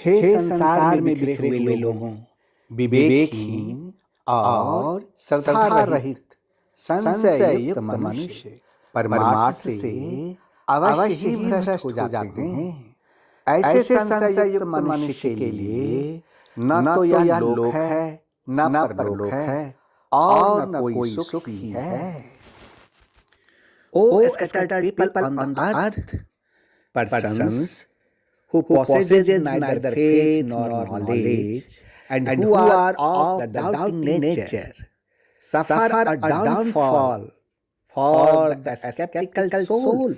हे संसार में बिखरे हुए लोगों, विवेकहीन और श्रद्धा रहित संशय युक्त मनुष्य परमार्थ से अवश्य ही भ्रष्ट हो जाते हैं। ऐसे संशय युक्त मनुष्य के लिए न तो यह लोक है, न परलोक है, और न कोई सुख ही है। O scattered people on the earth, persons who possess neither faith nor knowledge, and who are of the doubting nature, suffer a downfall for the skeptical souls.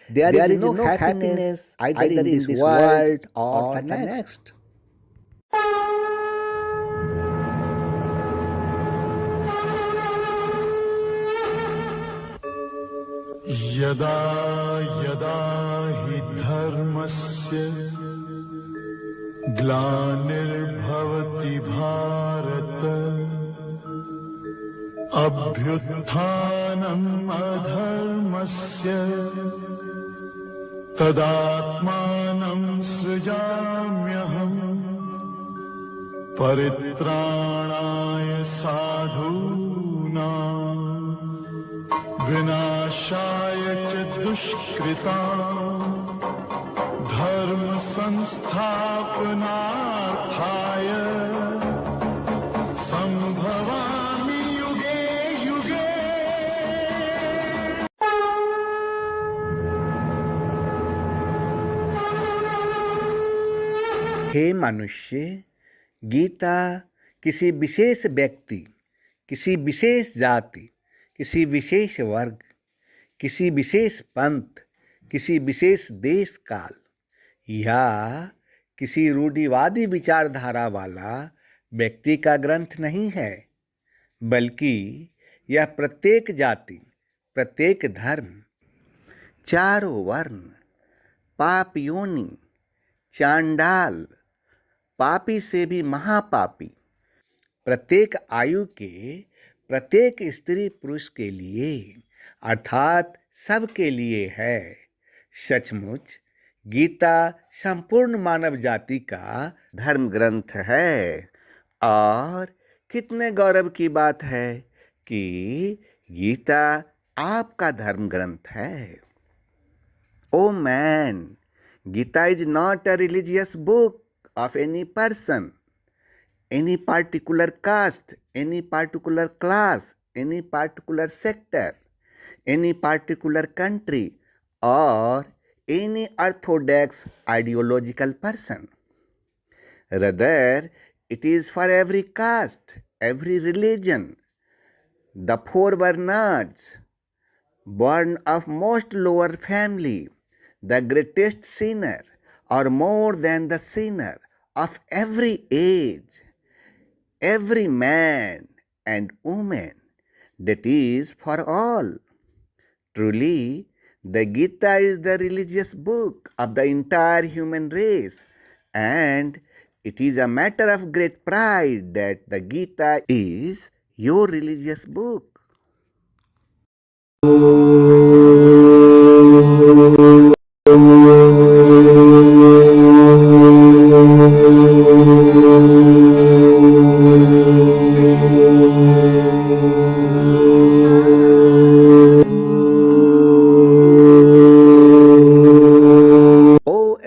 There is no happiness either in this world or the next. यदा यदा हि धर्मस्य ग्लानिर्भवति भारत अभ्युत्थानम् अधर्मस्य तदात्मानं सृजाम्यहम् परित्राणाय साधूनां विनाशाय च दुष्कृताम् धर्म संस्थापनार्थाय संभवामि युगे युगे। हे मनुष्य, गीता किसी विशेष व्यक्ति, किसी विशेष जाति, किसी विशेष वर्ग, किसी विशेष पंथ, किसी विशेष देश काल या किसी रूढ़िवादी विचारधारा वाला व्यक्ति का ग्रंथ नहीं है, बल्कि यह प्रत्येक जाति, प्रत्येक धर्म, चारों वर्ण, पाप योनि, चांडाल, पापी से भी महापापी, प्रत्येक आयु के प्रत्येक स्त्री पुरुष के लिए अर्थात सबके लिए है। सचमुच गीता संपूर्ण मानव जाति का धर्म ग्रंथ है। और कितने गौरव की बात है कि गीता आपका धर्म ग्रंथ है। Oh man, Gita is not a religious book of any person, any particular caste, any particular class, any particular sector, any particular country, or any orthodox ideological person. Rather, it is for every caste, every religion, the four varnas, born of most lower family, the greatest sinner, or more than the sinner, of every age, every man and woman, that is for all. Truly, the Gita is the religious book of the entire human race, and it is a matter of great pride that the Gita is your religious book.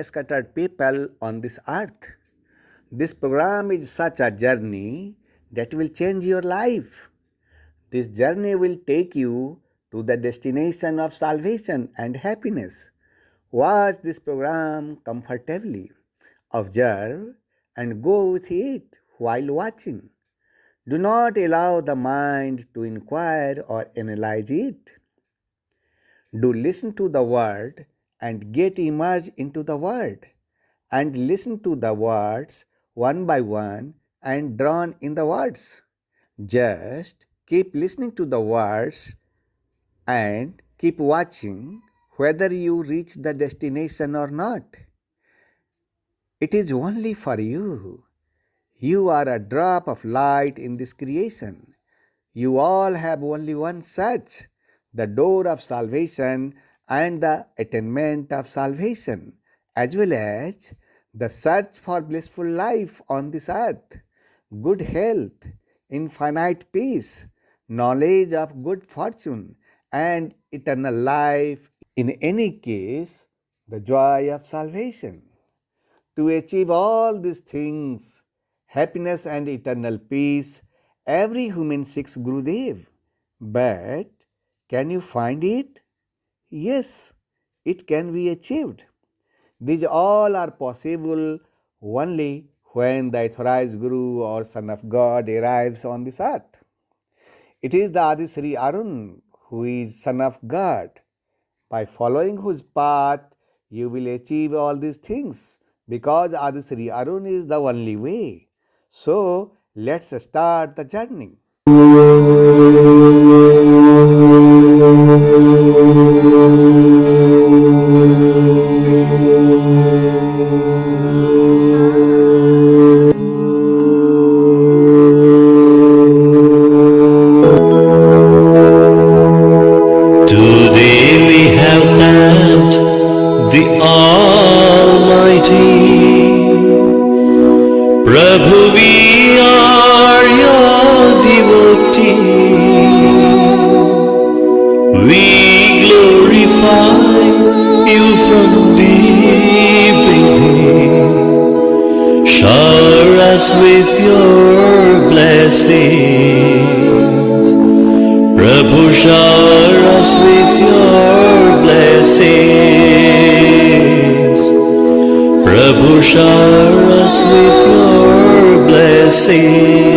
Scattered people on this earth, this program is such a journey that will change your life. This journey will take you to the destination of salvation and happiness. Watch this program comfortably, observe and go with it while watching. Do not allow the mind to inquire or analyze it. Do listen to the word and get immersed into the word, and listen to the words one by one and drown in the words. Just keep listening to the words and keep watching whether you reach the destination or not. It is only for you. You are a drop of light in this creation. You all have only one search, the door of salvation and the attainment of salvation, as well as the search for blissful life on this earth, good health, infinite peace, knowledge of good fortune, and eternal life. In any case, the joy of salvation. To achieve all these things, happiness and eternal peace, every human seeks Gurudev. But can you find it? Yes, it can be achieved. These all are possible only when the authorized Guru or Son of God arrives on this earth. It is the Adi Sri Arun who is Son of God. By following whose path, you will achieve all these things, because Adi Sri Arun is the only way. So, let's start the journey. Today we have thanked the Almighty. Prabhu, we are your devotee. We glorify you from deep within. Shower us with your blessings. Prabhu, shower us with your blessings. Prabhu, shower us with your blessings.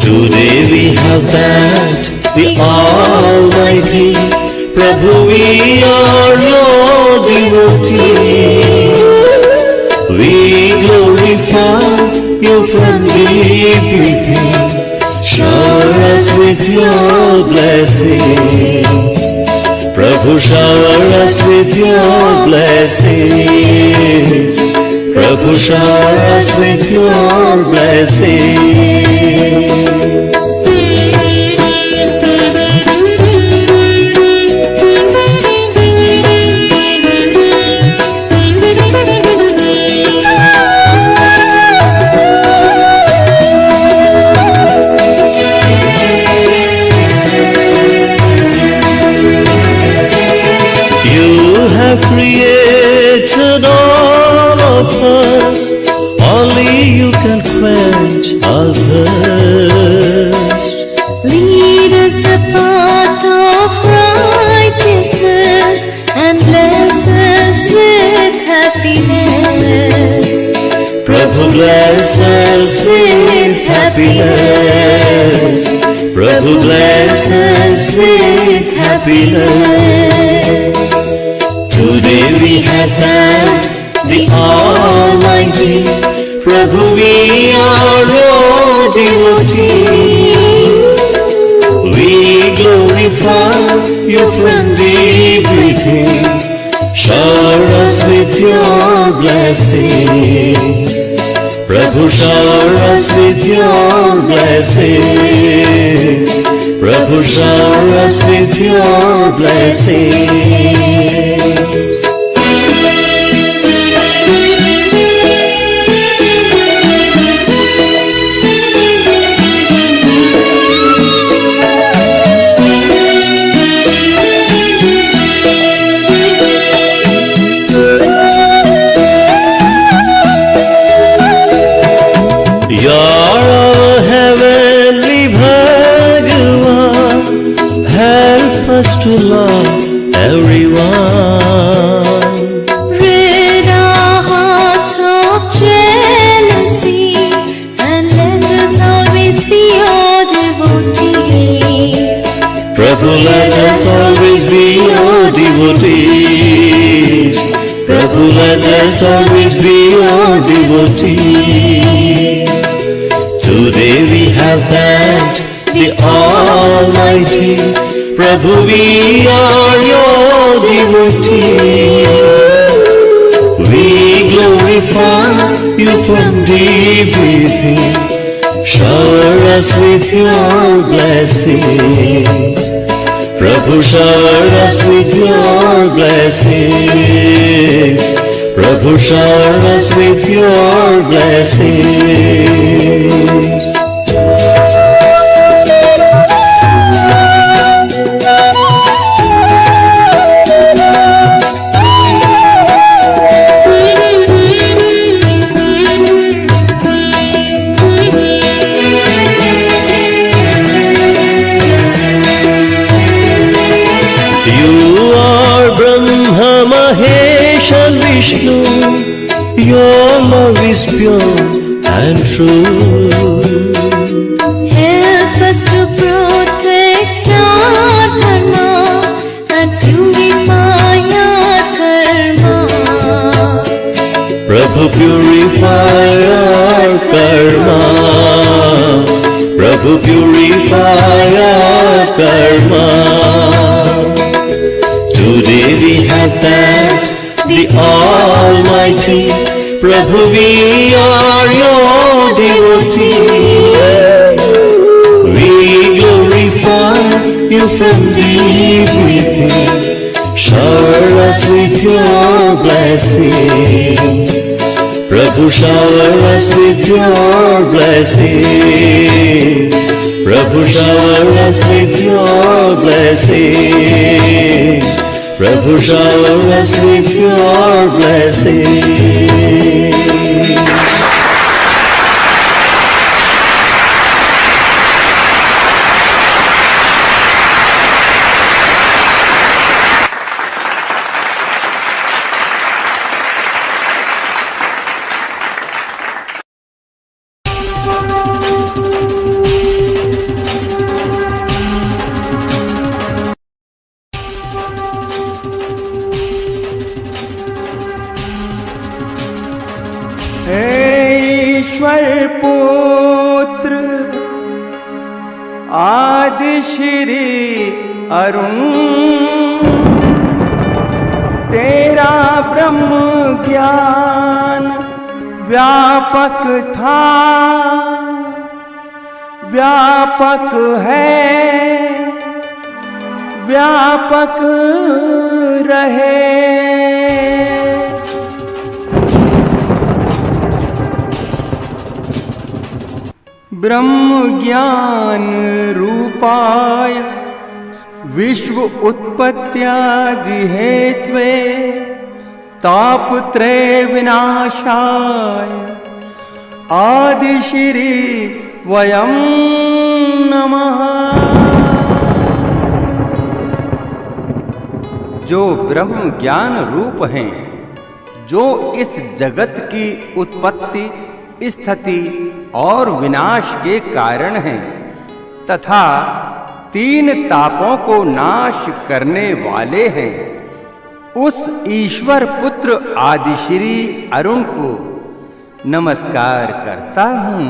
Today we have thanked the Almighty. Prabhu, we are your devotee. We glorify you from deep within. Shower us with your blessings. Prabhu, shower us with your blessings. Prabhu, shower us with your blessings. Created all of us, only you can quench our thirst. Lead us the path of righteousness and bless us with happiness. Prabhu, bless us with happiness. Prabhu, bless us with happiness. Today we have thanked the Almighty. Prabhu, we are your devotees. We glorify you from deep within. Shower us with your blessings. Prabhu, shower us with your blessings. Prabhu, shower us with your blessings. To love everyone. Rid our hearts of jealousy and let us always be your devotees. Prabhu, let us always be your devotees. Prabhu, let us always be your devotees. Today we have thanked the Almighty. Prabhu, we are your devotees. We glorify you from deep within. Shower us with your blessings. Prabhu, shower us with your blessings. Prabhu, shower us with your blessings. Vishnu, your love is pure and true. Help us to protect our dharma and purify our karma. Prabhu, purify our karma. Prabhu, purify our karma. Today we have thanked the Almighty. Prabhu, we are your devotees. We glorify you from deep within. Shower us with your blessings. Prabhu, shower us with your blessings. Prabhu, shower us with your blessings. Prabhu, shower us with your blessings. ईश्वर पुत्र आदि श्री अरुण, तेरा ब्रह्म ज्ञान व्यापक था, व्यापक है, व्यापक रहे। ब्रह्म ज्ञान रूपाय विश्व उत्पत्त्यादि हेत्वे तापत्रय विनाशाय आदि श्री वयं नमः। जो ब्रह्म ज्ञान रूप हैं, जो इस जगत की उत्पत्ति, स्थिति और विनाश के कारण हैं, तथा तीन तापों को नाश करने वाले हैं, उस ईश्वर पुत्र आदिश्री अरुण को नमस्कार करता हूँ।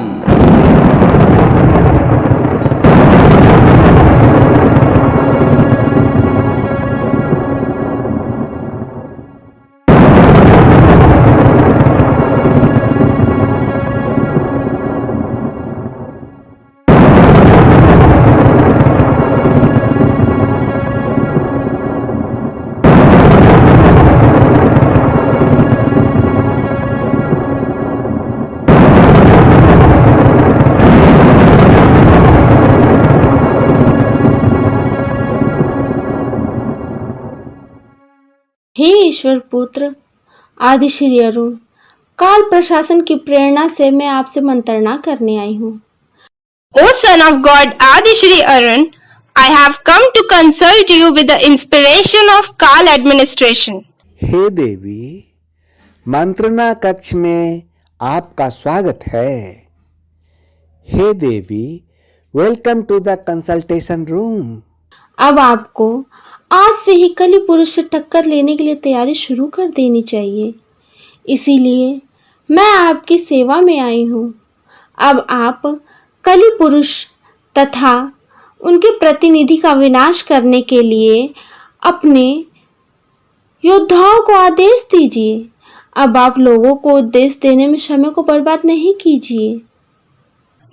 हे ईश्वर पुत्र आदि श्री अरुण, काल प्रशासन की प्रेरणा से मैं आपसे मंत्रणा करने आई हूँ। O son of God Adi Shri Arun, I have come to consult you with the inspiration of Kal administration. हे देवी, मंत्रणा कक्ष में आपका स्वागत है। हे देवी, welcome to the consultation room. अब आपको आज से ही कली पुरुष से टक्कर लेने के लिए तैयारी शुरू कर देनी चाहिए, इसीलिए मैं आपकी सेवा में आई हूँ। अब आप कली पुरुष तथा उनके प्रतिनिधि का विनाश करने के लिए अपने योद्धाओं को आदेश दीजिए। अब आप लोगों को उपदेश देने में समय को बर्बाद नहीं कीजिए।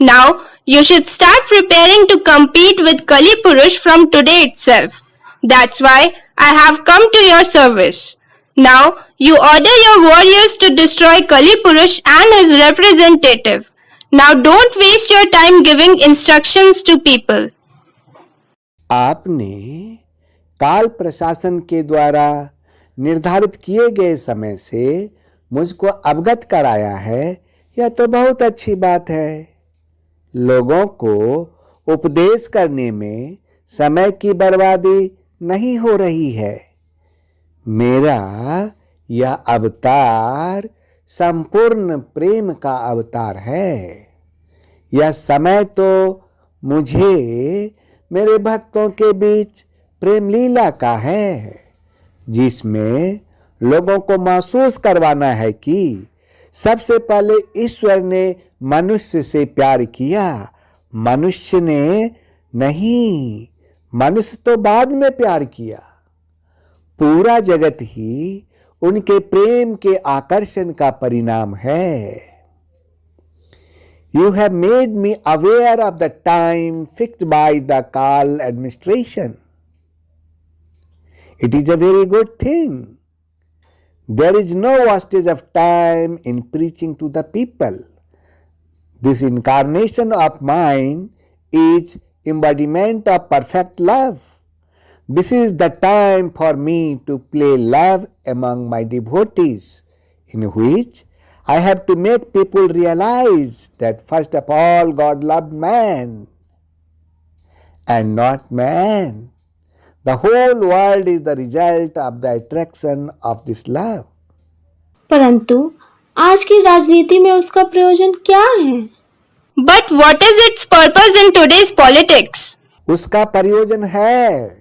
Now you should start preparing to compete with Kali Purush from today itself. That's why I have come to your service. Now you order your warriors to destroy Kali Purush and his representative. Now don't waste your time giving instructions to people. आपने काल प्रशासन के द्वारा निर्धारित किए गए समय से मुझको अवगत कराया है, यह तो बहुत अच्छी बात है। लोगों को उपदेश करने में समय की बर्बादी नहीं हो रही है। मेरा यह अवतार संपूर्ण प्रेम का अवतार है। यह समय तो मुझे मेरे भक्तों के बीच प्रेम लीला का है, जिसमें लोगों को महसूस करवाना है कि सबसे पहले ईश्वर ने मनुष्य से प्यार किया, मनुष्य ने नहीं, मनुष्य तो बाद में प्यार किया। पूरा जगत ही उनके प्रेम के आकर्षण का परिणाम है। You have made me aware of the time fixed by the Kal administration. It is a very good thing. There is no wastage of time in preaching to the people. This incarnation of mine is embodiment of perfect love. This is the time for me to play love among my devotees, in which I have to make people realize that first of all God loved man and not man. The whole world is the result of the attraction of this love. परंतु आज की राजनीति में उसका प्रयोजन क्या है? But what is its purpose in today's politics? उसका प्रयोजन है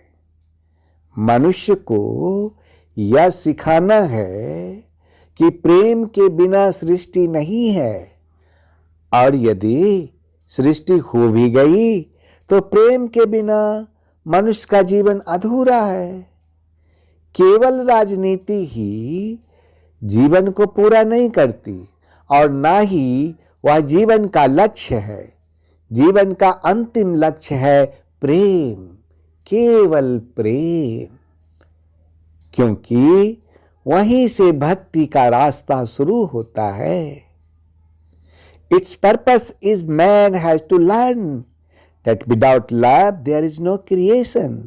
मनुष्य को यह सिखाना है कि प्रेम के बिना सृष्टि नहीं है, और यदि सृष्टि हो भी गई तो प्रेम के बिना मनुष्य का जीवन अधूरा है। केवल राजनीति ही जीवन को पूरा नहीं करती, और ना ही वह जीवन का लक्ष्य है। जीवन का अंतिम लक्ष्य है प्रेम, केवल प्रेम, क्योंकि वहीं से भक्ति का रास्ता शुरू होता है। Its purpose is man has to learn that without love there is no creation,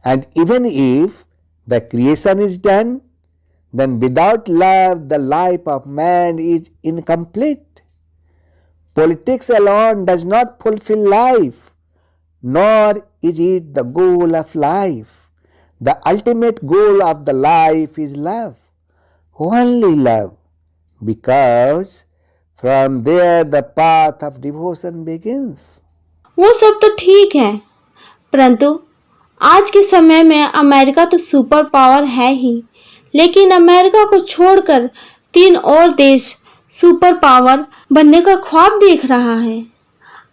and even if the creation is done, then without love the life of man is incomplete. Politics alone does not fulfill life, nor is it the goal of life. The ultimate goal of the life is love, only love, because from there the path of devotion begins. वो सब तो ठीक है, परंतु आज के समय में अमेरिका तो सुपर पावर है ही, लेकिन अमेरिका को छोड़कर 3 और देश सुपर पावर बनने का ख्वाब देख रहा है।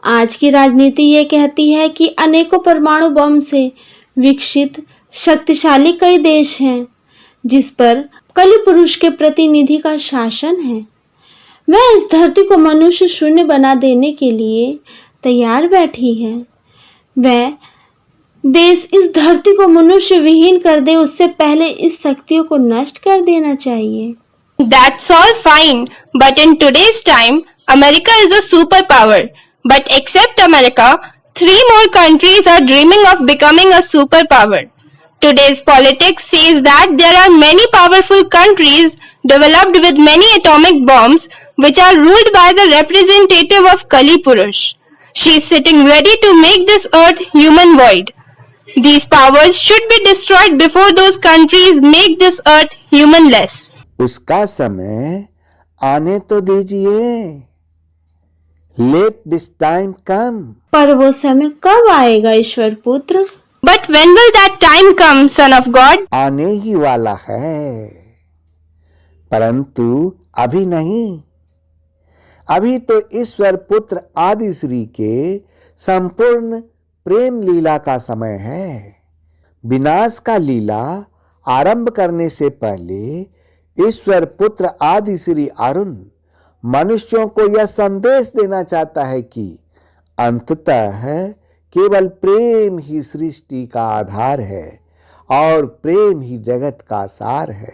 आज की राजनीति ये कहती है कि अनेकों परमाणु बम से विकसित शक्तिशाली कई देश हैं, जिस पर कलि पुरुष के प्रतिनिधि का शासन है। वह इस धरती को मनुष्य शून्य बना देने के लिए तैयार बैठी है। वह देश इस धरती को मनुष्य विहीन कर दे, उससे पहले इस शक्तियों को नष्ट कर देना चाहिए। That's all fine, but in today's time, America is a superpower. But except America, 3 more countries are dreaming of becoming a superpower. Today's politics says that there are many powerful countries developed with many atomic bombs which are ruled by the representative of Kali Purush. She is sitting ready to make this earth human void. These powers should be destroyed before those countries make this earth humanless. उसका समय आने तो दीजिए। Let this time come. पर वो समय कब आएगा ईश्वर पुत्र? But when will that time come, Son of God? आने ही वाला है, परंतु अभी नहीं। अभी तो ईश्वर पुत्र आदि श्री के संपूर्ण प्रेम लीला का समय है। विनाश का लीला आरंभ करने से पहले ईश्वर पुत्र आदि श्री अरुण मनुष्यों को यह संदेश देना चाहता है कि अंततः केवल प्रेम ही सृष्टि का आधार है और प्रेम ही जगत का सार है।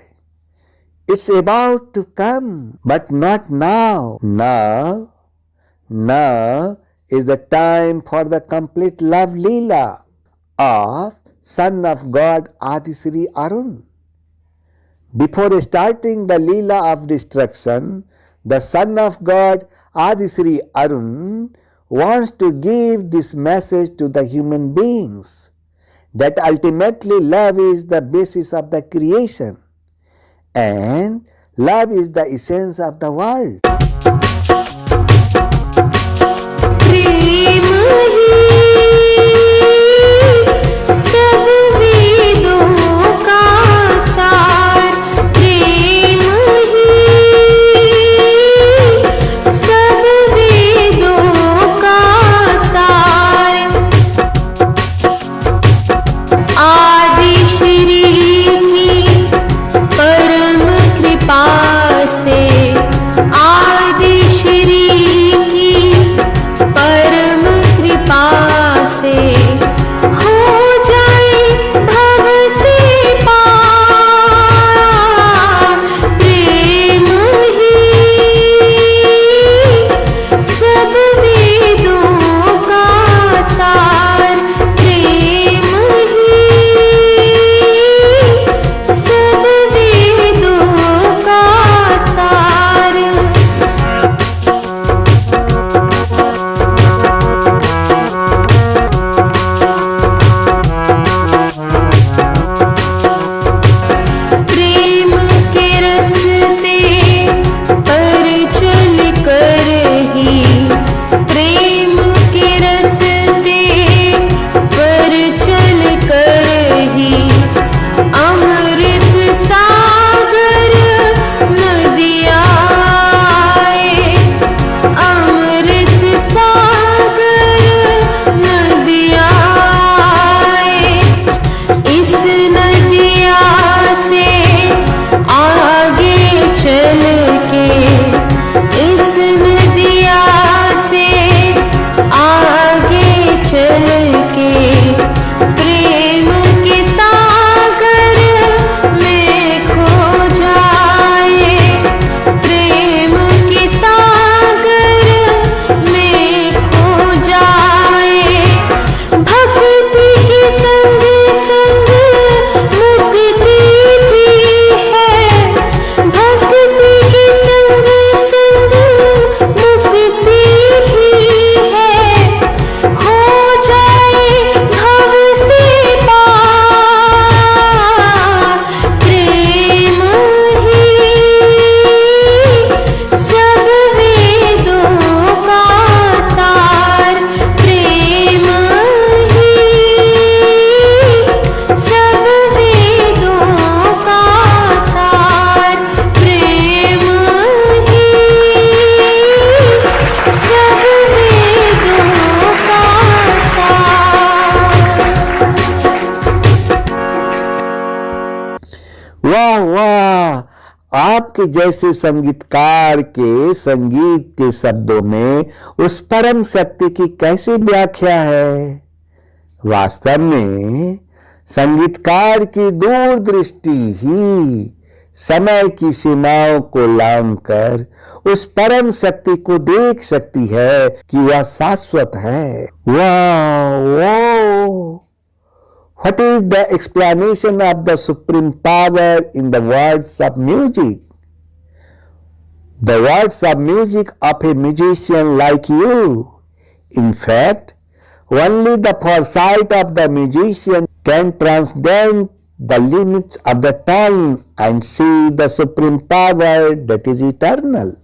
It's about to come, but not now. Now is the time for the complete love Leela of Son of God Adisri Arun. Before starting the Leela of destruction, the Son of God Adisri Arun wants to give this message to the human beings that ultimately love is the basis of the creation. And love is the essence of the world. प्रेम ही सब वेदों का सार, प्रेम ही सब वेदों का सार। आदि श्री की परम कृपा से, आदि श्री की परम कृपा से हो जाए भव से पार। प्रेम ही सब वेदों का सार, प्रेम ही सब वेदों का सार। प्रेम के रस्ते पर चल कर ही, प्रेम के रस्ते पर चल कर ही अमृत सागर नदियाँ आए, अमृत सागर नदियाँ आए। इस नदिया से आगे चल के, इस नदिया से आगे चल के प्रेम के सागर में खो जाए, प्रेम के सागर में खो जाए। भक्ति के संग संग मुक्ति भी है, भक्ति के संग संग मुक्ति भी है। हो जाए भव से पार, प्रेम ही सब वेदों का सार, प्रेम ही सब वेदों का सार, प्रेम ही सब वेदों का सार। वाह वाह, आपके जैसे संगीतकार के संगीत के शब्दों में उस परम शक्ति की कैसी व्याख्या है। वास्तव में संगीतकार की दूरदृष्टि ही समय की सीमाओं को लांघकर उस परम शक्ति को देख सकती है कि वह शाश्वत है। वाह! What is the explanation of the supreme power in the words of music? The words of music of a musician like you. In fact, only the foresight of the musician can transcend the limits of the time and see the supreme power that is eternal.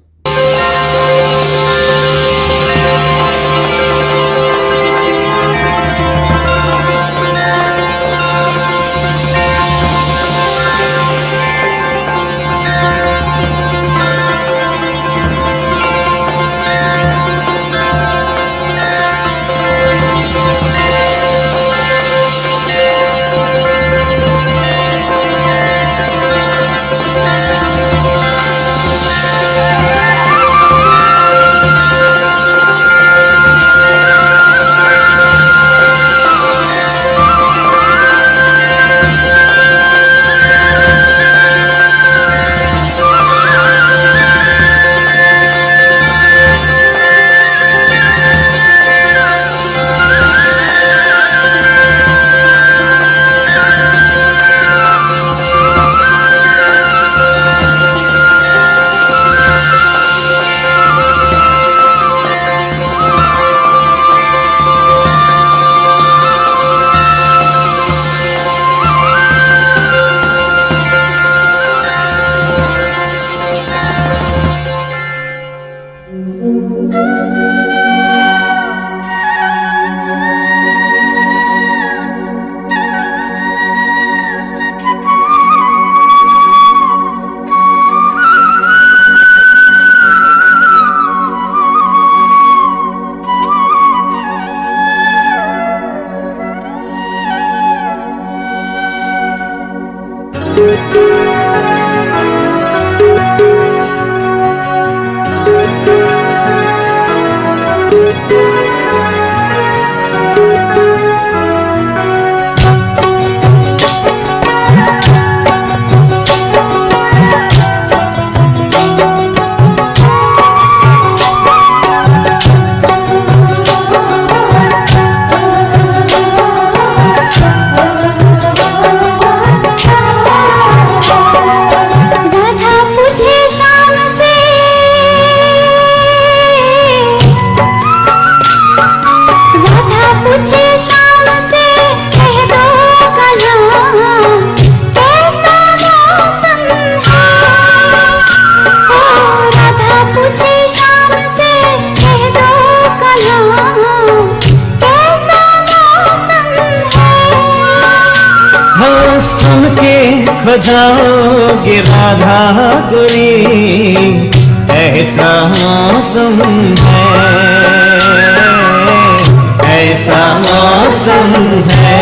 हाँ सुन के खो जाओगे राधा गोरी, ऐसा मौसम है, ऐसा मौसम है।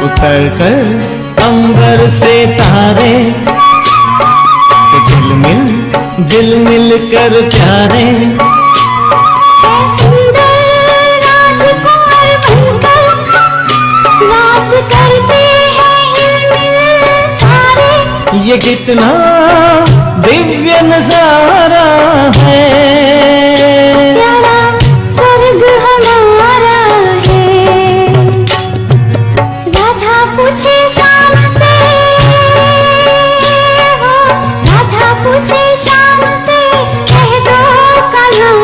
उतर कर अंबर से तारे, झिलमिल झिलमिल कर प्यारे, राजकुमार बनकर नाच करते हैं हिलमिल सारे। ये कितना दिव्य नजारा है, प्यारा स्वर्ग हमारा है। राधा पूछे शाम से, राधा पूछे शाम से, कह दो कहाँ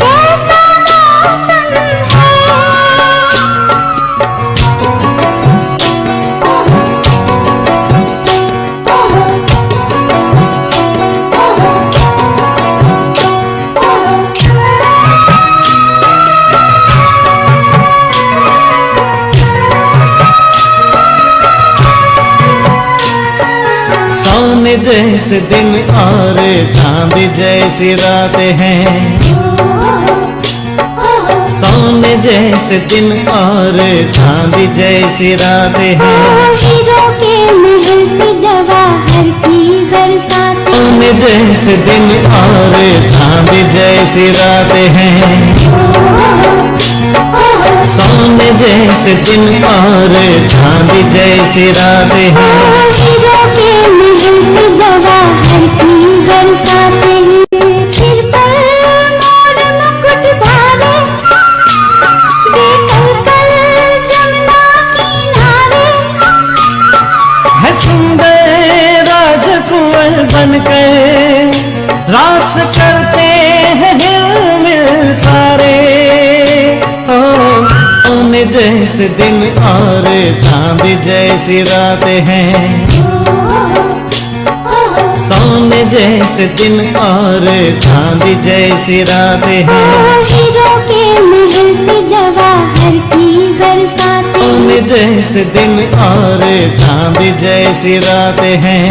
कैसा मौसम है। सोने जैसे दिन और चांद जैसी रात हैं, सोने जैसे दिन और चांद जैसी रात हैं, हीरो के महल पे जवाहर की बरसात। सोने जैसे दिन और चांद जैसी रात हैं, सोने जैसे दिन और चांद जैसी रात हैं, हीरो के महल पे जवाहर की बरसात। सिर पर मोर मुकुट धारे, देखल कल जमुना किनारे। है सुंदर राजकुंवर बनकर रास करते हैं हिलमिल सारे। सोने जैसे दिन और चांद जैसी रात हैं, सोने जैसे दिन और चांद जैसी रात हैं, हीरो के महल पे जवाहर की बरसात। सोने जैसे दिन और चांद जैसी रात हैं,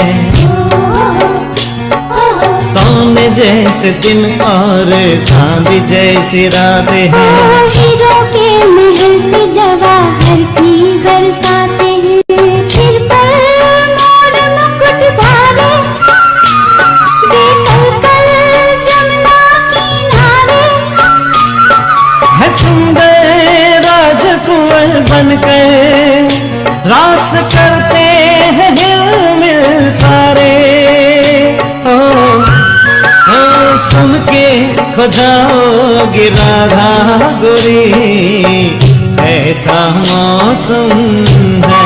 सोने जैसे दिन और चांद जैसी रात हैं, हीरो के महल पे जवाहर की बरसात। सिर पर मोर मुकुट धारे, देखल कल जमुना किनारे। है सुंदर राजकुंवर बनकर रास करते हैं हिलमिल सारे। सुन के खो जाओगे राधा गोरी, ऐसा मौसम है।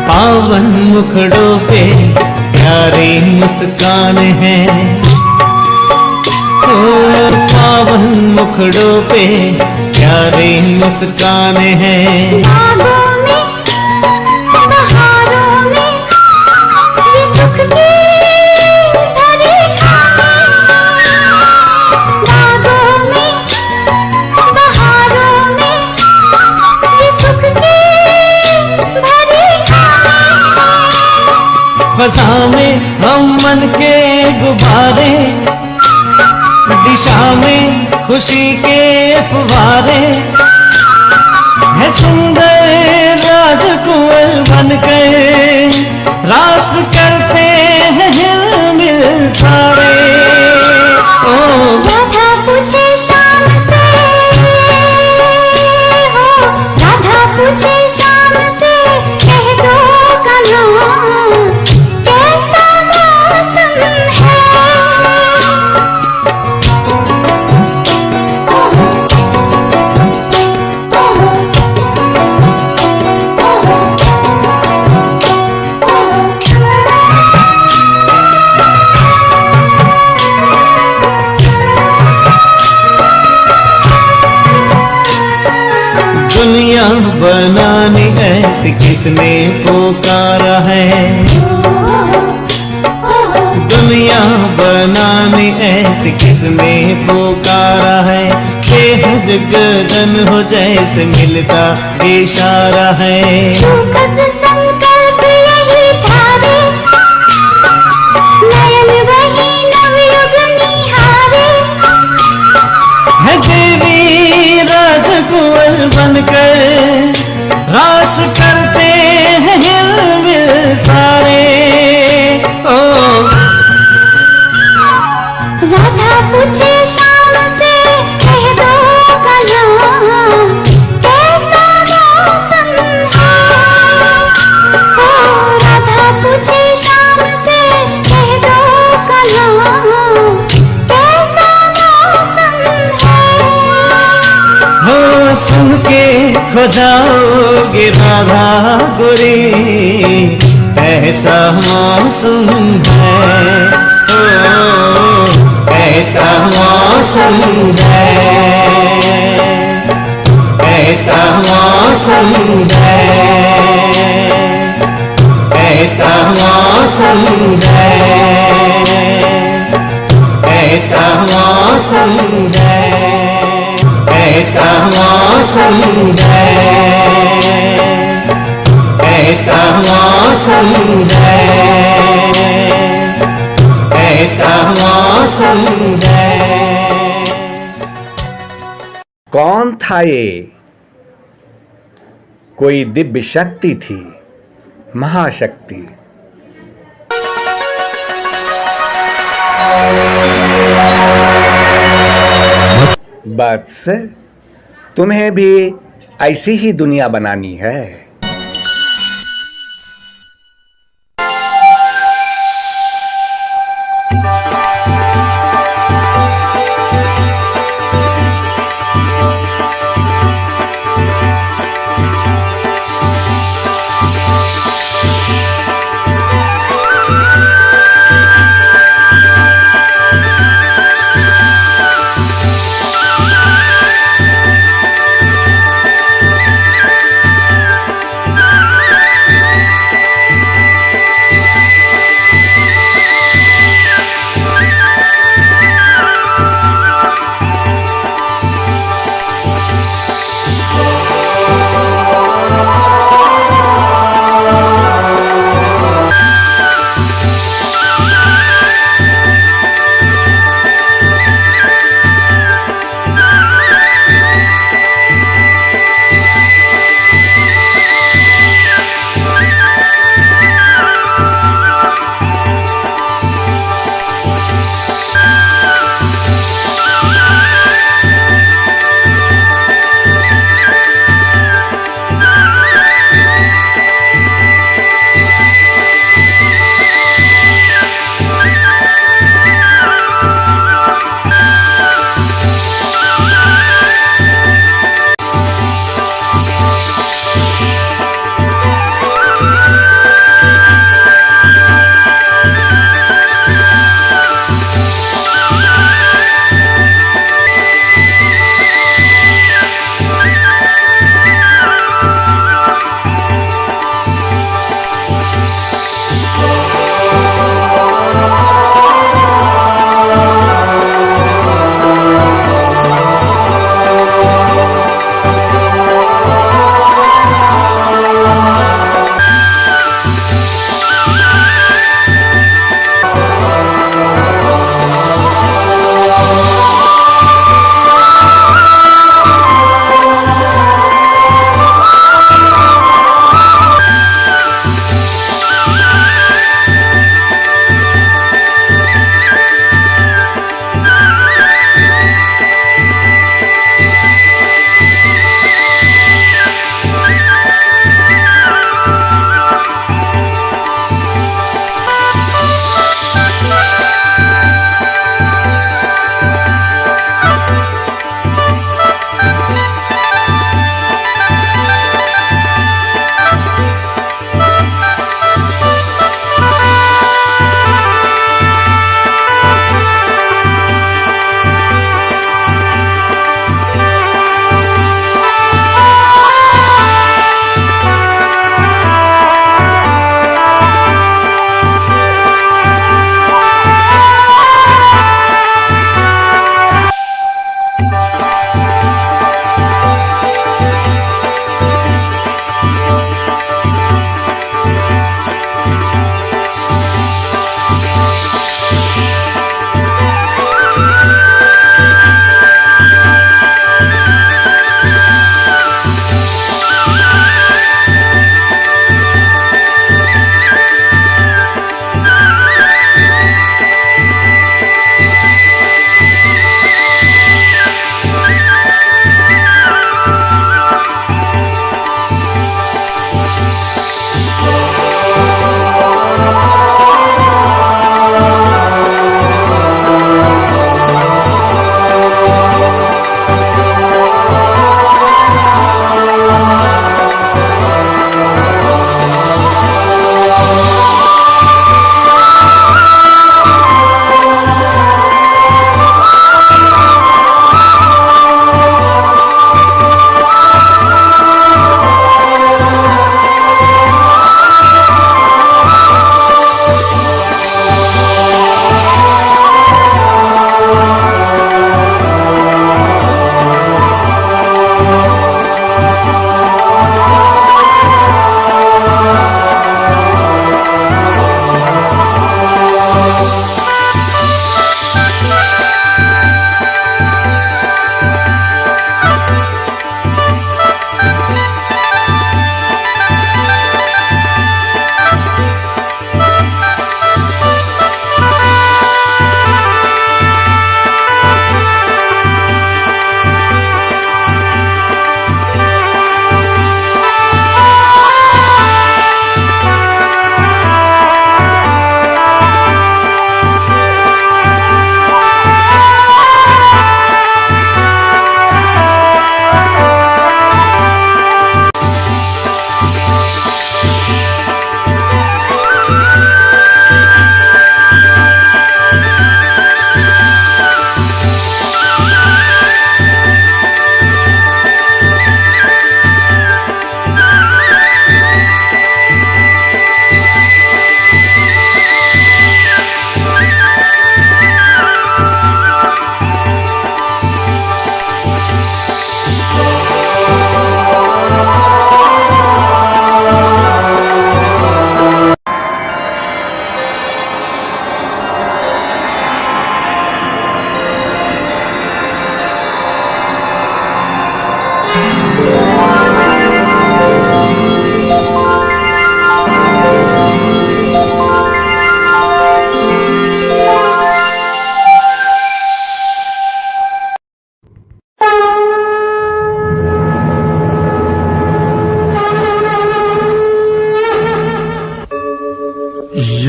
पावन मुखड़ों पे प्यारी मुस्कान है, ओ पावन मुखड़ों पे प्यारी मुस्कान है। बागों में बहारों में ये सुख की भरी खाने। बागों में बहारों में ये सुख की भरी खाने। फसा में हम मन के गुब्बारे, दिशा में खुशी के फुवारे। है सुंदर राजकुंवर बनकर रास करते हैं हिलमिल सारे। ओ राधा पूछे शाम से, हो राधा पूछे शाम से, कह दो कहाँ कैसा मौसम है। दुनिया बनानी ऐसी किसने पुकारा है, दुनिया बनानी ऐसी किसने पुकारा है, बेहद गगन हो जैसे मिलता इशारा है। सुखद संकल्प यही धारे, नयन वही नवयुग निहारे। है देवी राजकुंवर बनकर रास करते हैं हिलमिल सारे। ओ राधा पूछे शाम से, कह दो कन्हा कैसा मौसम है। ओ राधा पूछे शाम से, कह दो कन्हा कैसा मौसम है। हो सुन के खो जाओगे राधा गोरी, ऐसा मौसम है। ओ ऐसा मौसम है, ऐसा मौसम है, ऐसा मौसम है, ऐसा मौसम है, ऐसा मौसम है, ऐसा मौसम है, ऐसा मौसम है। कौन था ये? कोई दिव्य शक्ति थी, महाशक्ति। बस तुम्हें भी ऐसी ही दुनिया बनानी है।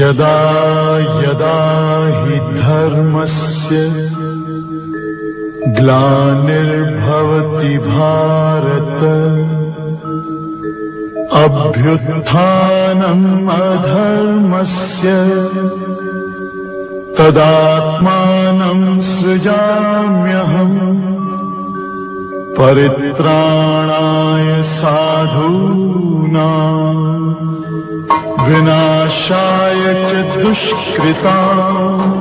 यदा यदा हि धर्मस्य ग्लानिर्भवति भारत अभ्युत्थानम् अधर्मस्य तदात्मानं सृजाम्यहम् परित्राणाय साधूनां विनाशाय च दुष्कृताम्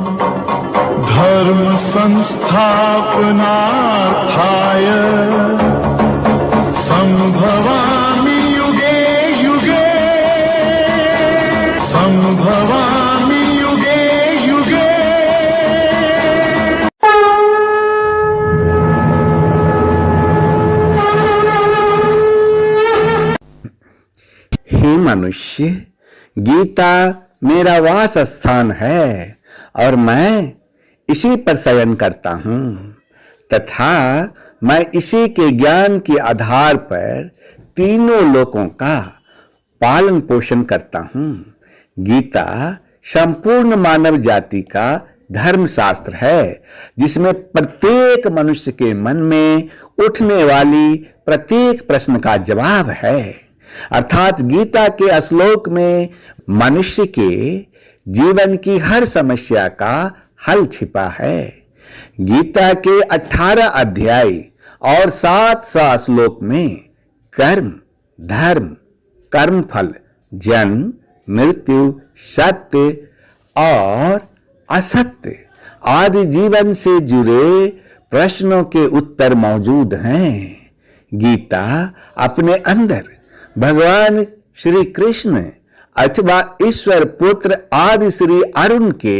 धर्म संस्थापनार्थाय संभवामि युगे युगे संभवामि युगे युगे। हे मनुष्य, गीता मेरा वास स्थान है और मैं इसी पर शयन करता हूँ तथा मैं इसी के ज्ञान के आधार पर तीनों लोकों का पालन पोषण करता हूँ। गीता संपूर्ण मानव जाति का धर्मशास्त्र है जिसमें प्रत्येक मनुष्य के मन में उठने वाली प्रत्येक प्रश्न का जवाब है। अर्थात गीता के श्लोक में मनुष्य के जीवन की हर समस्या का हल छिपा है। गीता के 18 अध्याय और 700 श्लोक में कर्म, धर्म, कर्मफल, जन्म, मृत्यु, सत्य और असत्य आदि जीवन से जुड़े प्रश्नों के उत्तर मौजूद हैं। गीता अपने अंदर भगवान श्री कृष्ण अथवा ईश्वर पुत्र आदि श्री अरुण के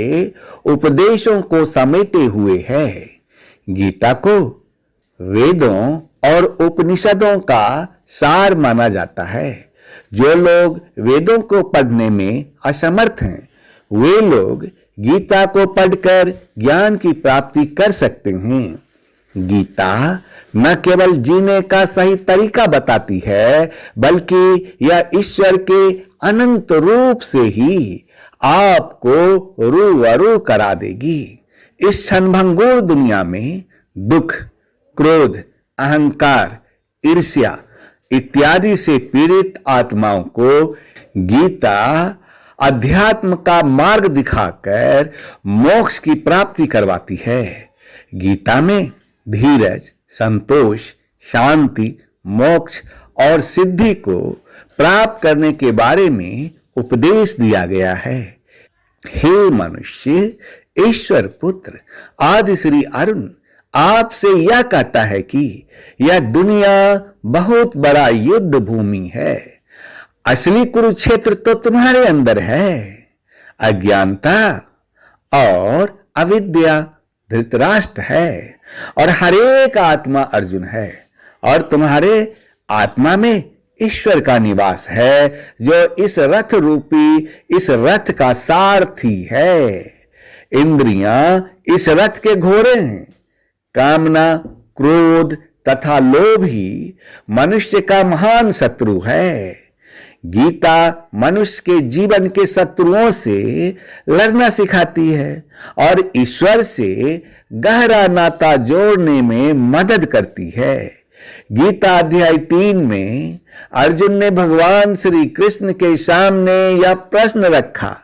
उपदेशों को समेटे हुए है। गीता को वेदों और उपनिषदों का सार माना जाता है। जो लोग वेदों को पढ़ने में असमर्थ हैं वे लोग गीता को पढ़कर ज्ञान की प्राप्ति कर सकते हैं। गीता न केवल जीने का सही तरीका बताती है बल्कि यह ईश्वर के अनंत रूप से ही आपको रूबरू करा देगी। इस क्षणभंगुर दुनिया में दुख, क्रोध, अहंकार, ईर्ष्या इत्यादि से पीड़ित आत्माओं को गीता अध्यात्म का मार्ग दिखाकर मोक्ष की प्राप्ति करवाती है। गीता में धीरज, संतोष, शांति, मोक्ष और सिद्धि को प्राप्त करने के बारे में उपदेश दिया गया है। हे मनुष्य, ईश्वर पुत्र आदि श्री अरुण आपसे यह कहता है कि यह दुनिया बहुत बड़ा युद्ध भूमि है। असली कुरुक्षेत्र तो तुम्हारे अंदर है। अज्ञानता और अविद्या धृतराष्ट्र है और हरेक आत्मा अर्जुन है और तुम्हारे आत्मा में ईश्वर का निवास है जो इस रथ रूपी इस रथ का सारथी है। इंद्रियां इस रथ के घोड़े हैं। कामना, क्रोध तथा लोभ ही मनुष्य का महान शत्रु है। गीता मनुष्य के जीवन के शत्रुओं से लड़ना सिखाती है और ईश्वर से गहरा नाता जोड़ने में मदद करती है। गीता अध्याय 3 में अर्जुन ने भगवान श्री कृष्ण के सामने यह प्रश्न रखा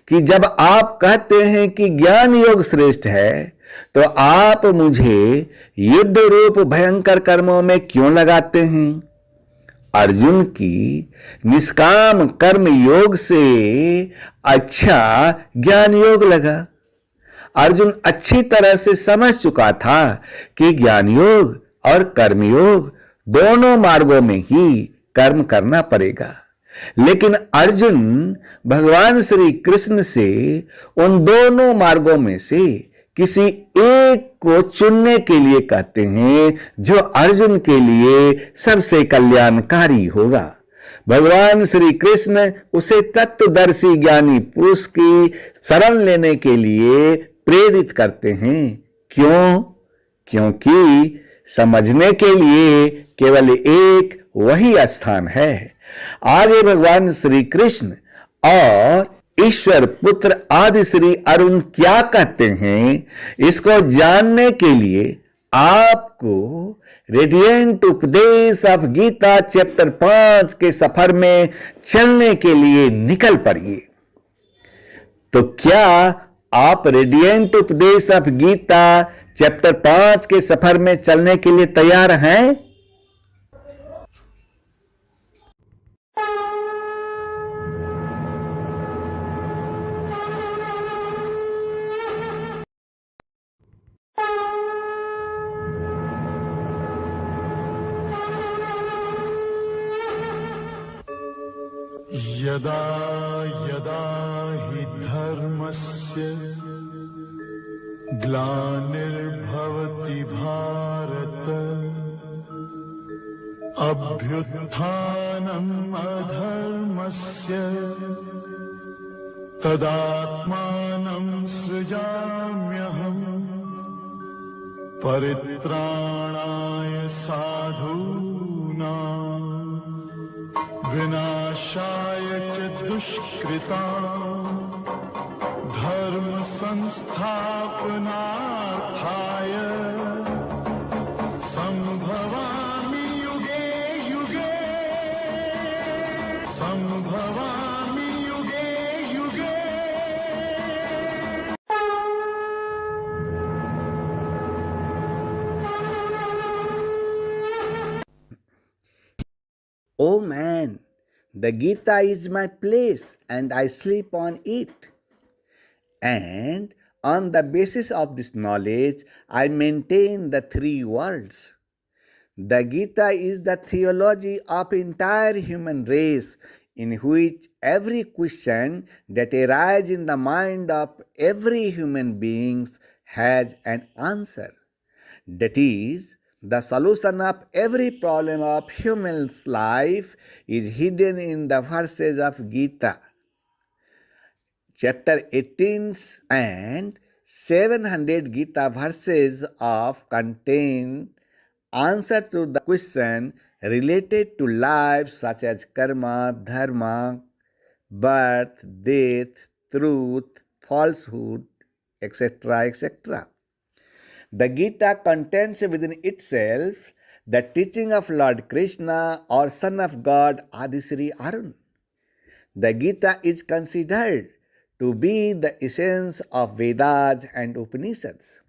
कि जब आप कहते हैं कि ज्ञान योग श्रेष्ठ है तो आप मुझे युद्ध रूप भयंकर कर्मों में क्यों लगाते हैं। अर्जुन की निष्काम कर्म योग से अच्छा ज्ञान योग लगा। अर्जुन अच्छी तरह से समझ चुका था कि ज्ञान योग और कर्म योग दोनों मार्गों में ही कर्म करना पड़ेगा। लेकिन अर्जुन भगवान श्री कृष्ण से उन दोनों मार्गों में से किसी एक को चुनने के लिए कहते हैं जो अर्जुन के लिए सबसे कल्याणकारी होगा। भगवान श्री कृष्ण उसे तत्वदर्शी ज्ञानी पुरुष की शरण लेने के लिए प्रेरित करते हैं। क्यों? क्योंकि समझने के लिए केवल एक वही स्थान है। आगे भगवान श्री कृष्ण और ईश्वर पुत्र आदि श्री अरुण क्या कहते हैं, इसको जानने के लिए आपको रेडियंट उपदेश ऑफ गीता चैप्टर 5 के सफर में चलने के लिए निकल पड़िए। तो क्या आप रेडियंट उपदेश ऑफ गीता चैप्टर 5 के सफर में चलने के लिए तैयार हैं? यदा यदा हि धर्मस्य ग्लानिर्भवति भारत अभ्युत्थानम् अधर्मस्य तदात्मानं सृजाम्यहम् परित्राणाय साधूनां विनाशाय च दुष्कृतां धर्म संस्थापनार्थाय संभवामि युगे युगे संभवामि युगे युगे। Oh man, the Gita is my place and I sleep on it. And on the basis of this knowledge, I maintain the three worlds. The Gita is the theology of entire human race, in which every question that arises in the mind of every human being has an answer. That is, the solution of every problem of human's life is hidden in the verses of Gita. Chapter 18 and 700 Gita verses of contain answer to the question related to life such as karma, dharma, birth, death, truth, falsehood, etc., etc. The Gita contains within itself the teaching of Lord Krishna or Son of God Adisri Arun. The Gita is considered to be the essence of Vedas and Upanishads.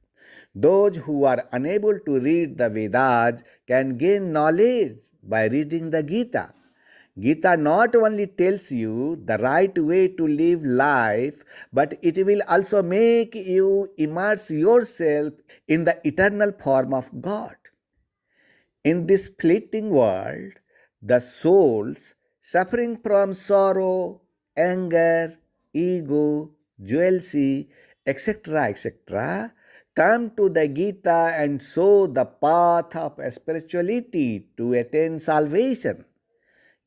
Those who are unable to read the Vedas can gain knowledge by reading the Gita. Gita not only tells you the right way to live life, but it will also make you immerse yourself in the eternal form of God. In this fleeting world, the souls suffering from sorrow, anger, ego, jealousy, etc., etc., come to the Gita and show the path of spirituality to attain salvation.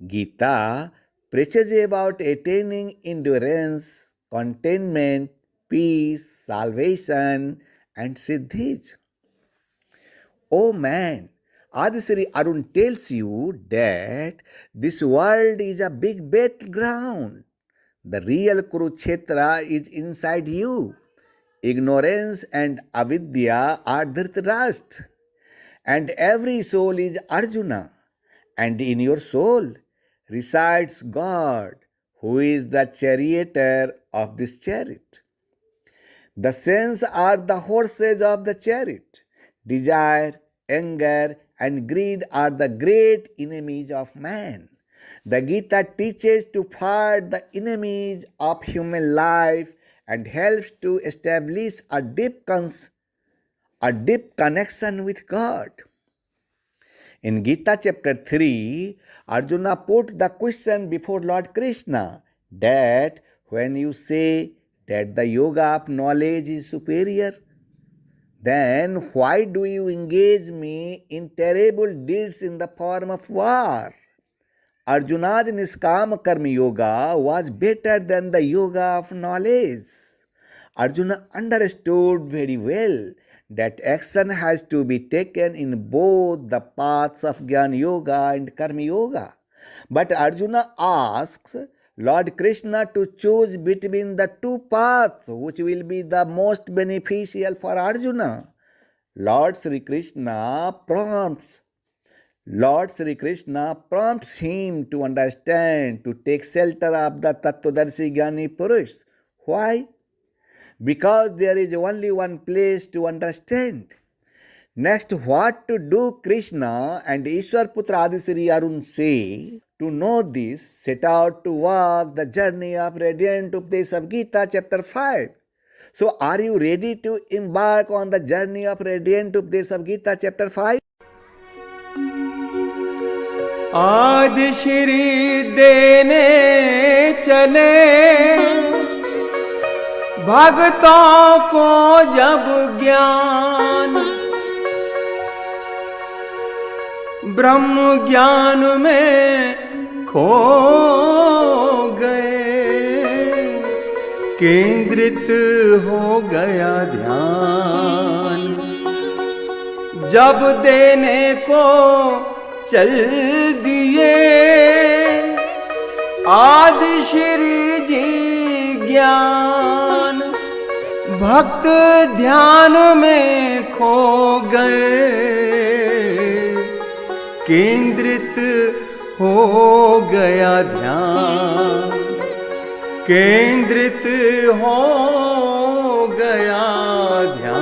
Gita preaches about attaining endurance, contentment, peace, salvation, and siddhis. Oh man, Adisri Arun tells you that this world is a big battleground. The real Kurukshetra is inside you. Ignorance and avidya are Dhritarashtra, and every soul is Arjuna, and in your soul resides God, who is the charioteer of this chariot. The senses are the horses of the chariot. Desire, anger, and greed are the great enemies of man. The Gita teaches to fight the enemies of human life and helps to establish a deep connection with God. In Gita chapter 3, Arjuna put the question before Lord Krishna that when you say that the yoga of knowledge is superior, then why do you engage me in terrible deeds in the form of war? Arjuna's Niskama Karma Yoga was better than the yoga of knowledge. Arjuna understood very well that action has to be taken in both the paths of Jnana Yoga and Karma Yoga. But Arjuna asks, Lord Krishna to choose between the two paths which will be the most beneficial for Arjuna. Lord Sri Krishna prompts him to understand, to take shelter of the Tattvadarshi Jnani Purush. Why? Because there is only one place to understand. Next, what to do Krishna and Ishwar Putra Adisri Arun say. To know this, set out to walk the journey of radiant Updesh of Gita chapter 5. So, are you ready to embark on the journey of radiant Updesh of Gita chapter 5? आदि श्री देने चले भक्तों को जब ज्ञान, ब्रह्म ज्ञान में खो गए, केंद्रित हो गया ध्यान। जब देने को चल दिए आदि श्री जी ज्ञान, भक्त ध्यान में खो गए, केंद्रित हो गया ध्यान, केंद्रित हो गया ध्यान।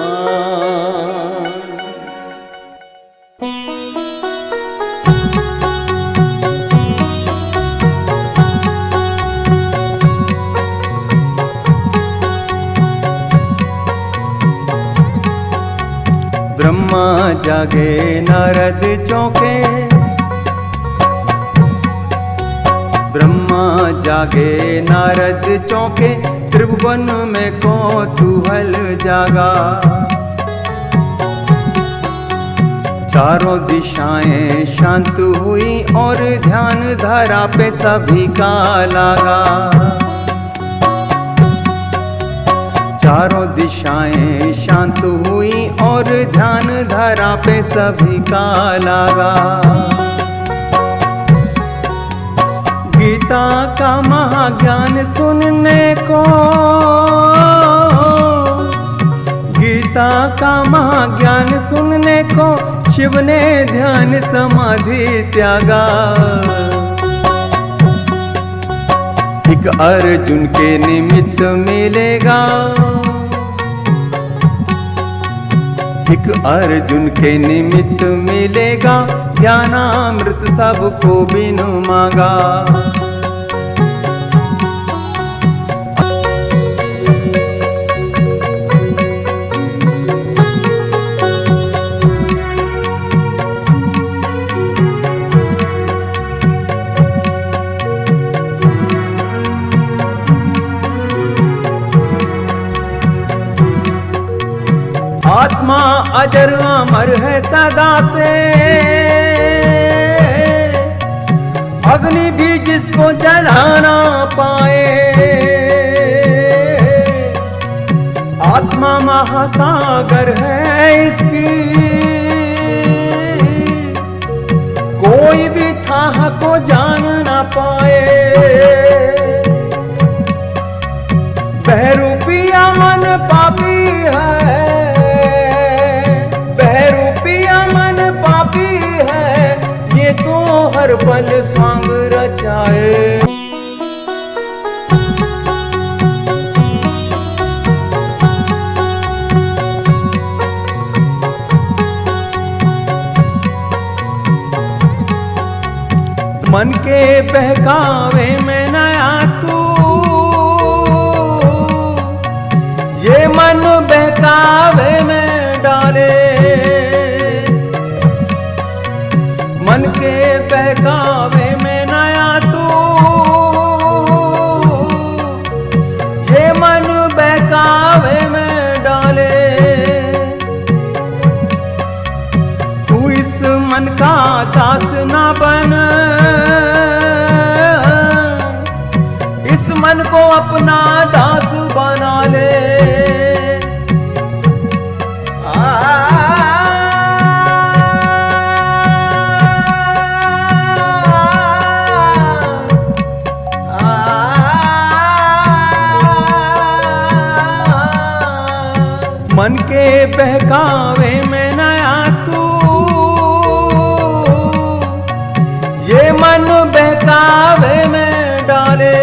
ब्रह्मा जागे नारद चौंके, ब्रह्मा जागे नारद चौंके, त्रिभुवन में कौतूहल जागा। चारों दिशाएं शांत हुई और ध्यान धारा पे सभी का लागा। चारों दिशाएं शांत हुई और ध्यान धारा पे सभी का लागा। गीता का महाज्ञान सुनने को, गीता का महाज्ञान सुनने को शिव ने ध्यान समाधि त्यागा। एक अर्जुन के निमित्त मिलेगा, एक अर्जुन के निमित्त मिलेगा, ज्ञानामृत सबको बिनु मांगा। आत्मा अजर अमर है सदा से, अग्नि भी जिसको जला ना पाए। आत्मा महासागर है इसकी, कोई भी थाह को जान ना पाए। बहरूपिया मन पापी है, तो हर पल स्वांग रचाए। मन के बहकावे में नया तू, ये मन बहकावे में डाले। मन के बहकावे में नया तू, ये मन बहकावे में डाले। तू इस मन का दास ना बन, इस मन को अपना दास बना ले। मन के बहकावे में नया तू, ये मन बहकावे में डाले,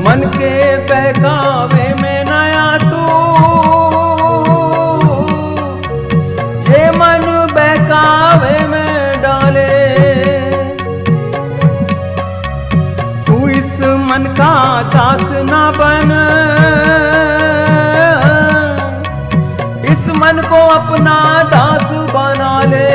मन के बहकावे में नया तू, ये मन बहकावे में डाले। तू इस मन का दास ना बन, इस मन को अपना दास बना ले।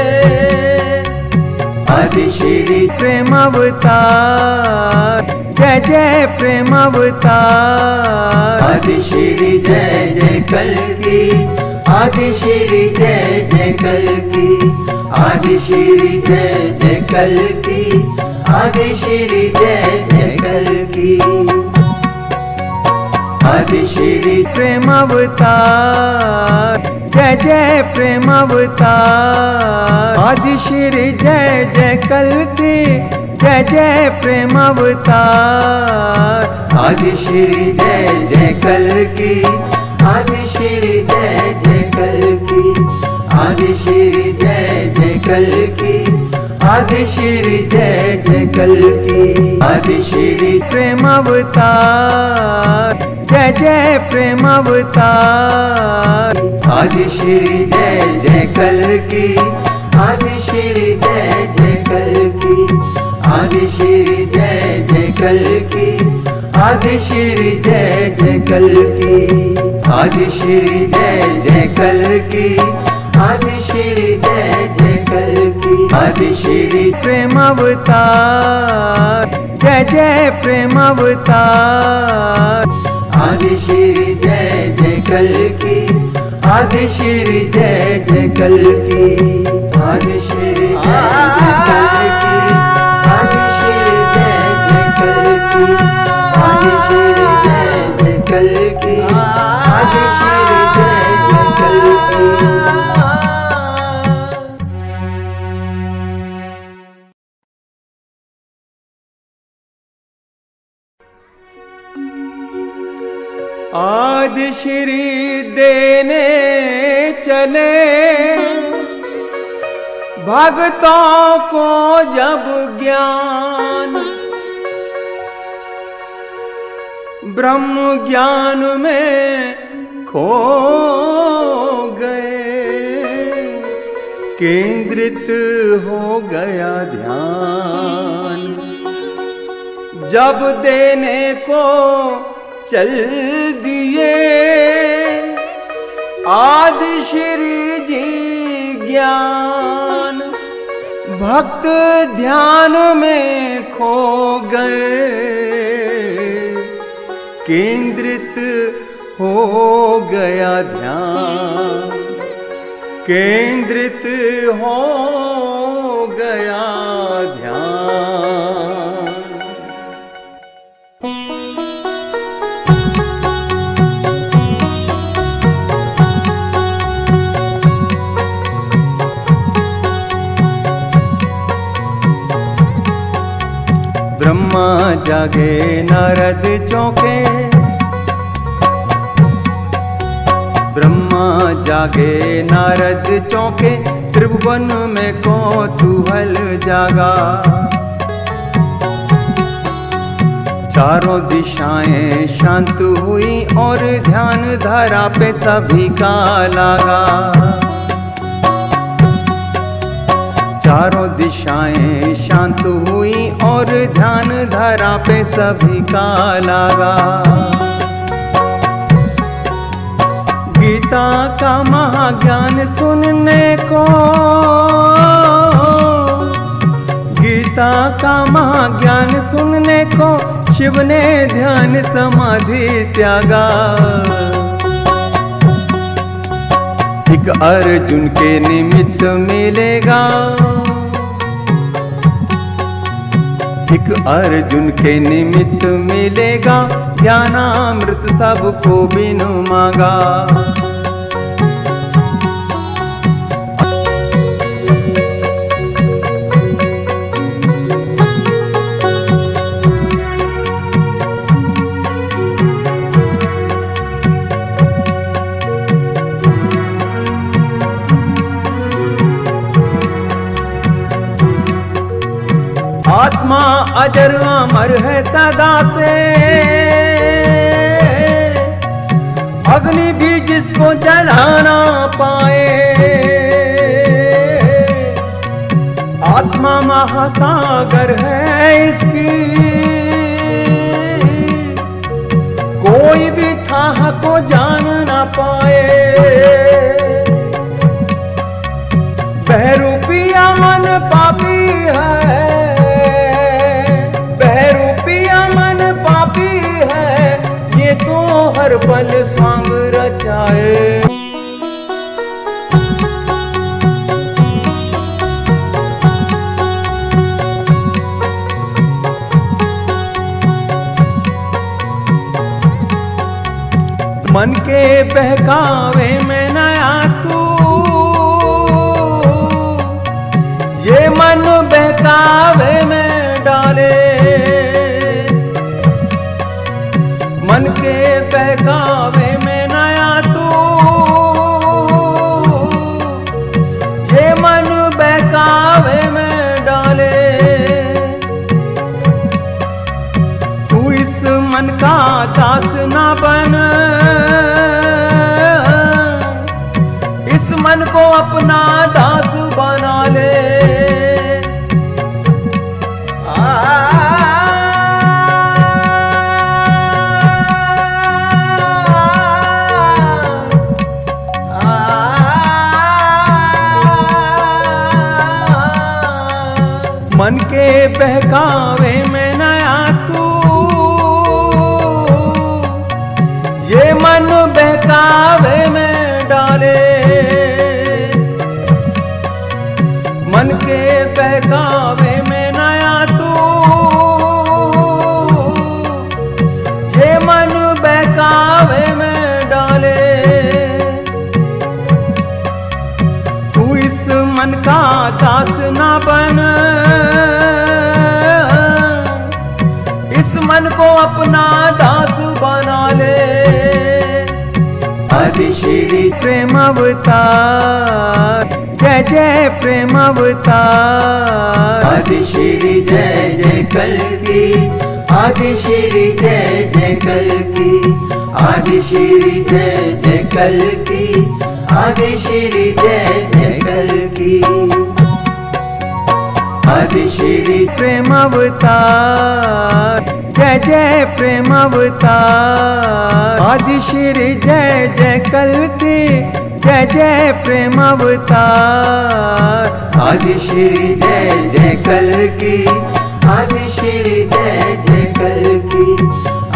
आदि श्री प्रेम अवतार, जय जय प्रेम अवतार। आदि श्री जय जय कल्कि, आदि श्री जय जय कल्कि, आदि श्री जय जय कल्कि, आदि श्री जय जय कल्कि। आदि श्री प्रेम अवतार, जय जय प्रेम अवतार। आदि श्री जय जय कल्कि, जय जय प्रेम अवतार। आदि श्री जय जय कल्कि, आदि श्री जय जय कल्कि, आदि श्री जय जय कल्कि, आदि श्री जय जय कल्कि। आदि श्री प्रेम अवतार, जय जय प्रेम अवतार। आदि श्री जय जय कल्कि, आदि श्री जय जय कल्कि, आदि श्री जय जय कल्कि, आदि श्री जय जय कल्कि। आदि श्री जय जय कल्कि, आदि श्री जय जय कल्कि। आदि श्री प्रेम अवतार, जय जय प्रेम अवतार। आदि श्री जय जय कल्कि, आदि श्री जय जय कल्कि, आदि श्री जय जय कल्कि, आदि श्री जय जय कल्कि, आदि श्री जय जय कल्कि, आदि श्री जय जय कल्कि। आदि श्री देने चले भक्तों को जब ज्ञान, ब्रह्म ज्ञान में खो गए, केंद्रित हो गया ध्यान। जब देने को चल दिए आदि श्री जी ज्ञान, भक्त ध्यान में खो गए, केंद्रित हो गया ध्यान, केंद्रित हो गया ध्यान। ब्रह्मा जागे नारद चौंके, ब्रह्मा जागे नारद चौंके, त्रिभुवन में कौतूहल जागा। चारों दिशाएं शांत हुई और ध्यान धारा पे सभी का लागा। चारों दिशाएं शांत हुई और ध्यान धारा पे सभी का लागा। गीता का महाज्ञान सुनने को, गीता का महाज्ञान सुनने को शिव ने ध्यान समाधि त्यागा। एक अर्जुन के निमित्त मिलेगा, एक अर्जुन के निमित्त मिलेगा, ज्ञानामृत सबको बिनु मांगा। आत्मा अजर अमर है सदा से, अग्नि भी जिसको जला ना पाए। आत्मा महासागर है इसकी, कोई भी थाह को जान ना पाए। बहरूपिया मन पापी है, बहरूपिया मन पापी है, ये तो हर पल स्वांग रचाए। मन के बहकावे में नया तू, ये मन बहकावे में डाले। मन के बहकावे में नया तू, ये मन बहकावे में डाले। तू इस मन का दास ना बन, इस मन को अपना दास बना ले। मन के बहकावे में नया तू, ये मन बहकावे में डाले। मन के बहकावे में नया तू, ये मन बहकावे में डाले। तू इस मन का दास ना बन, इस मन को अपना दास बना ले। आदि श्री प्रेम अवतार, जय जय प्रेम अवतार। आदि श्री जय जय कल की, आदि श्री जय जय कल की। आदि श्री जय जय कल की, आदि श्री जय जय कल की। आदि श्री प्रेम अवतार, जय जय प्रेम अवतार। आदि श्री जय जय कल की, जय जय प्रेम अवतार। आदि श्री जय जय कल की, आदि श्री जय जय कल की।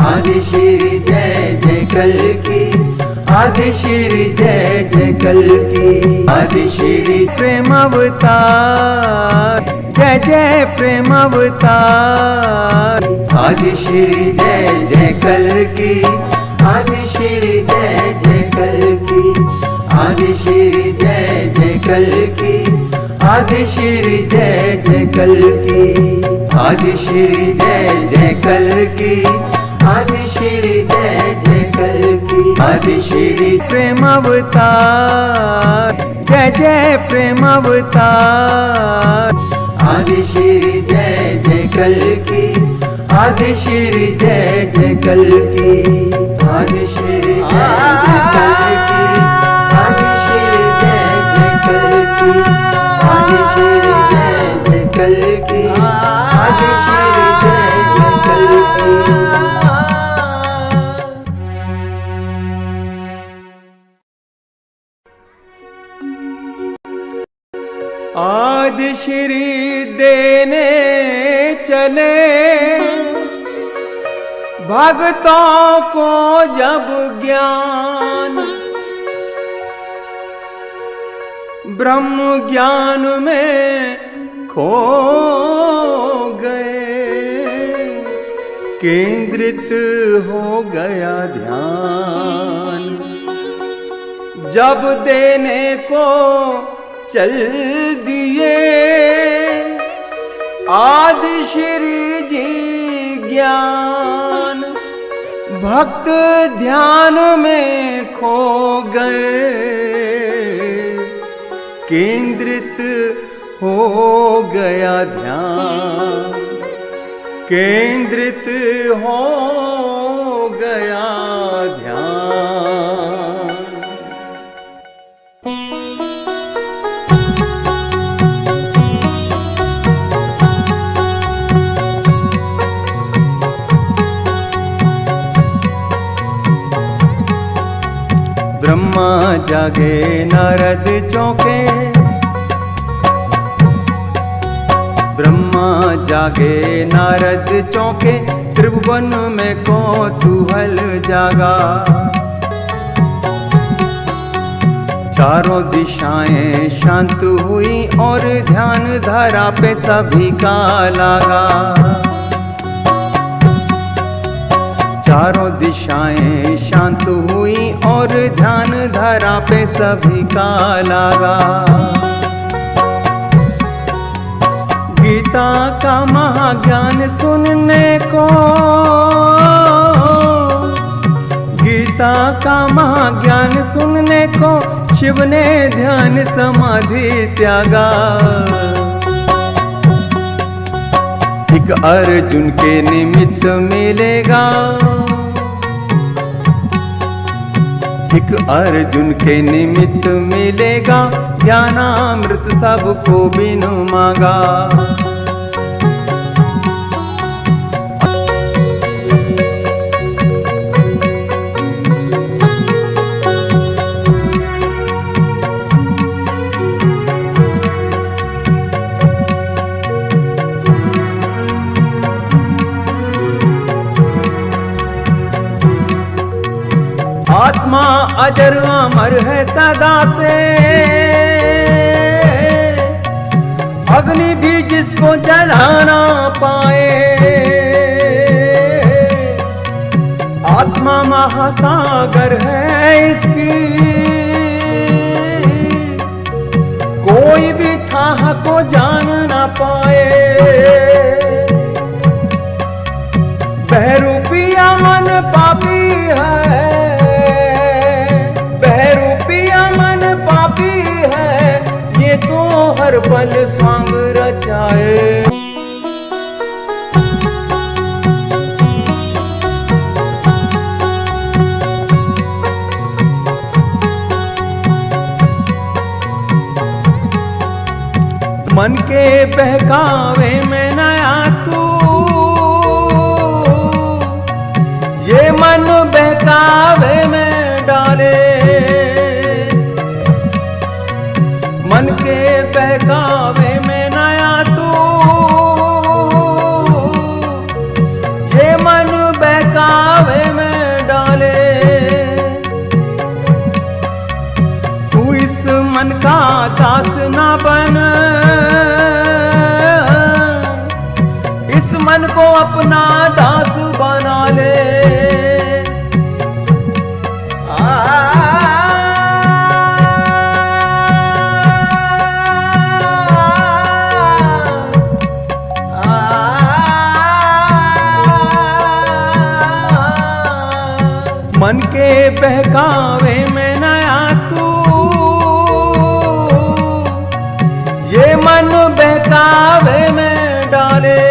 आदि श्री जय जय कल की, आदि श्री जय जय कल की। आदि श्री प्रेम अवतार, जय जय प्रेम अवतार। आदि श्री जय जय कल की, आदि श्री जय जय कल की। आदि श्री जय जय कल की, आदि श्री जय जय कल की। आदि श्री जय जय कल की, आदि श्री जय जय कल की। आदि श्री प्रेम अवतार, जय जय प्रेम अवतार। आदि श्री जय जय कल की, आदि श्री जय जय कल की। आदि श्री जय जय कल की, आदि श्री जय जय कल की। आदि श्री जय जय कल की, आदि श्री जय जय कल की। आदि श्री देने चले भक्तों को जब ज्ञान, ब्रह्म ज्ञान में खो गए, केंद्रित हो गया ध्यान। जब देने को चल दिए आदि श्री जी ज्ञान, भक्त ध्यान में खो गए, केंद्रित हो गया ध्यान। केंद्रित हो गया ध्यान। ब्रह्मा जागे नारद चौंके, ब्रह्मा जागे नारद चौंके, त्रिभुवन में कौतूहल जागा। चारों दिशाएं शांत हुई और ध्यान धारा पे सभी का लागा। चारों दिशाएं शांत हुई और ध्यान धारा पे सभी का लागा। गीता का महाज्ञान सुनने को, गीता का महाज्ञान सुनने को शिव ने ध्यान समाधि त्यागा। एक अर्जुन के निमित्त मिलेगा, एक अर्जुन के निमित्त मिलेगा, ज्ञानामृत सबको बिनु मांगा। आत्मा अजर अमर है सदा से, अग्नि भी जिसको जला ना पाए। आत्मा महासागर है इसकी, कोई भी थाह को जान ना पाए। बहरूपिया मन पापी है, तो हर पल स्वांग रचाए। मन के बहकावे में नया तू, ये मन बहकावे में डाले। मन के बहकावे में नया तू, ये मन बहकावे में डाले। तू इस मन का दास ना बन, इस मन को अपना दास बना ले। मन के बहकावे में नया तू, ये मन बहकावे में डाले।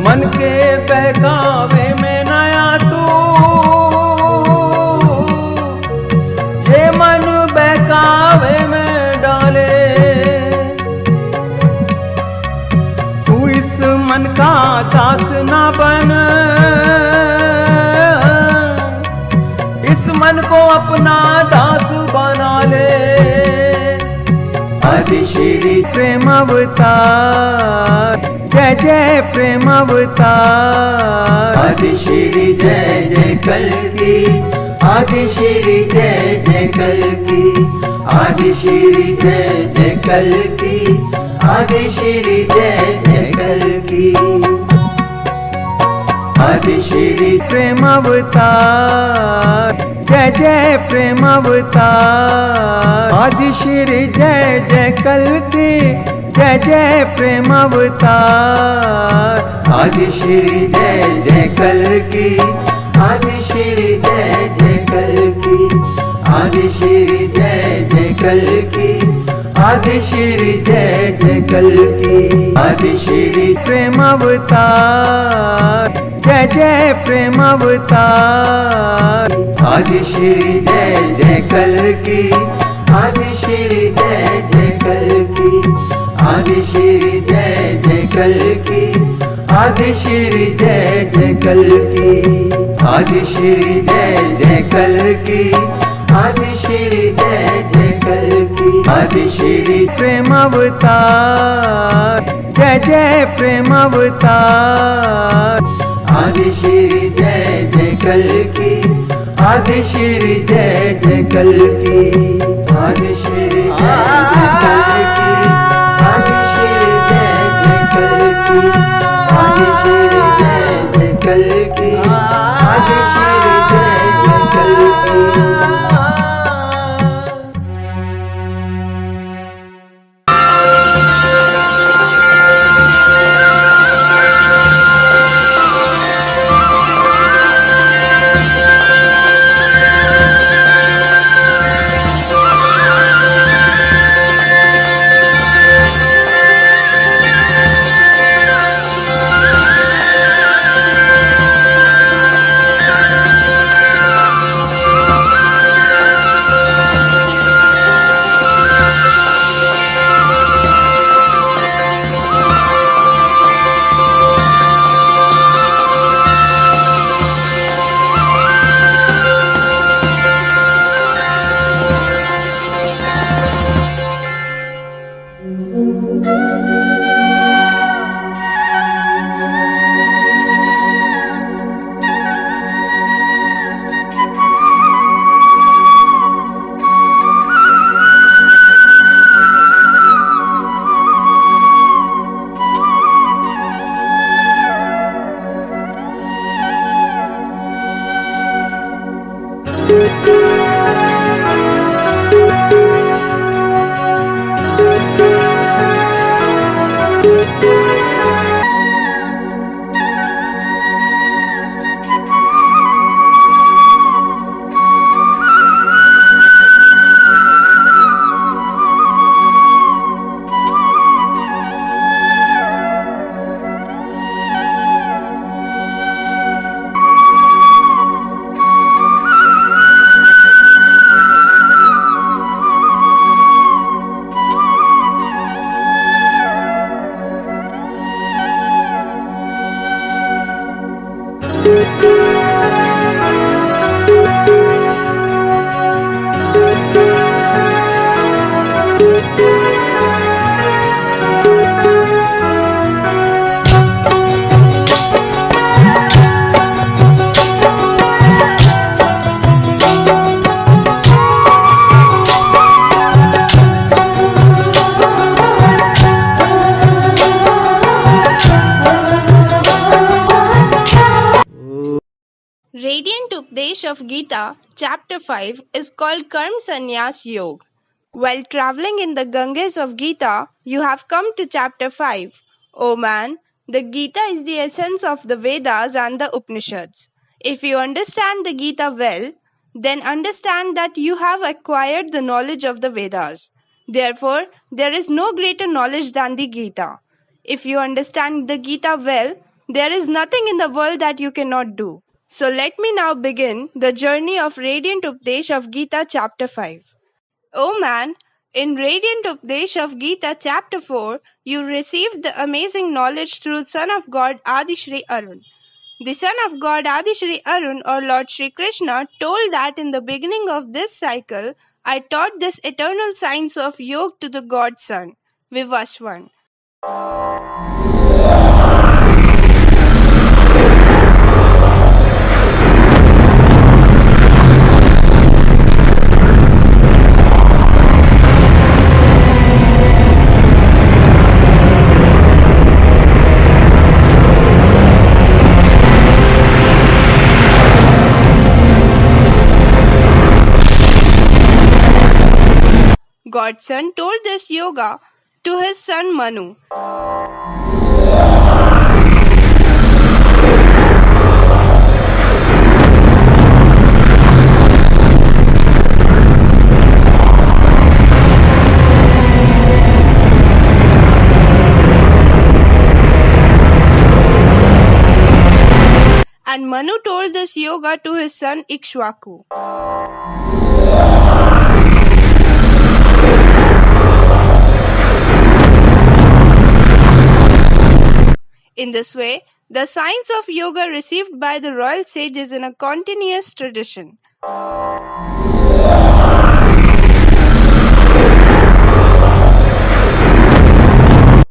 मन के बहकावे में नया तू, ये मन बहकावे में डाले। तू इस मन का दास ना बन, इस मन को अपना दास बना ले। आदि श्री प्रेम अवतार, जय जय प्रेम अवतार। आदि श्री जय जय कल की, आदि श्री जय जय कल की। आदि श्री जय जय कल की, आदि श्री जय जय कल की। आदि श्री प्रेम अवतार, जय जय प्रेम अवतार। आदि श्री जय जय कल की, जय जय प्रेम अवतार। आदि श्री जय जय कल की, आदि श्री जय जय कल की। आदि श्री जय जय कल की, आदि श्री जय जय कल्कि आदि श्री प्रेम अवतार जय जय प्रेम अवतार आदि श्री जय जय कल्कि आदि श्री जय जय कल्कि आदि श्री जय जय कल्कि आदि श्री जय जय कल्कि आदि श्री जय जय कल्कि आदि श्री जय जय कल्कि आदि श्री प्रेम अवतार जय जय प्रेम अवतार आदि श्री जय जय कल्कि आदि श्री जय जय कल्कि आदि श्री जय जय कल्कि आदि श्री जय जय कल्कि आदि श्री जय जय कल्कि आदि श्री जय जय कल्कि Radiant Updesh of Gita, Chapter 5, is called Karm Sannyas Yoga. While traveling in the Ganges of Gita, you have come to Chapter 5. O man, the Gita is the essence of the Vedas and the Upanishads. If you understand the Gita well, then understand that you have acquired the knowledge of the Vedas. Therefore, there is no greater knowledge than the Gita. If you understand the Gita well, there is nothing in the world that you cannot do. So let me now begin the journey of Radiant Updesh of Gita chapter 5. O man, in Radiant Updesh of Gita chapter 4, you received the amazing knowledge through Son of God Adi Shri Arun. The Son of God Adi Shri Arun or Lord Shri Krishna told that in the beginning of this cycle, I taught this eternal science of Yoga to the God Son, Vivaswan. Godson told this yoga to his son Manu. Manu told this yoga to his son Ikshvaku. In this way, the science of yoga received by the royal sages in a continuous tradition.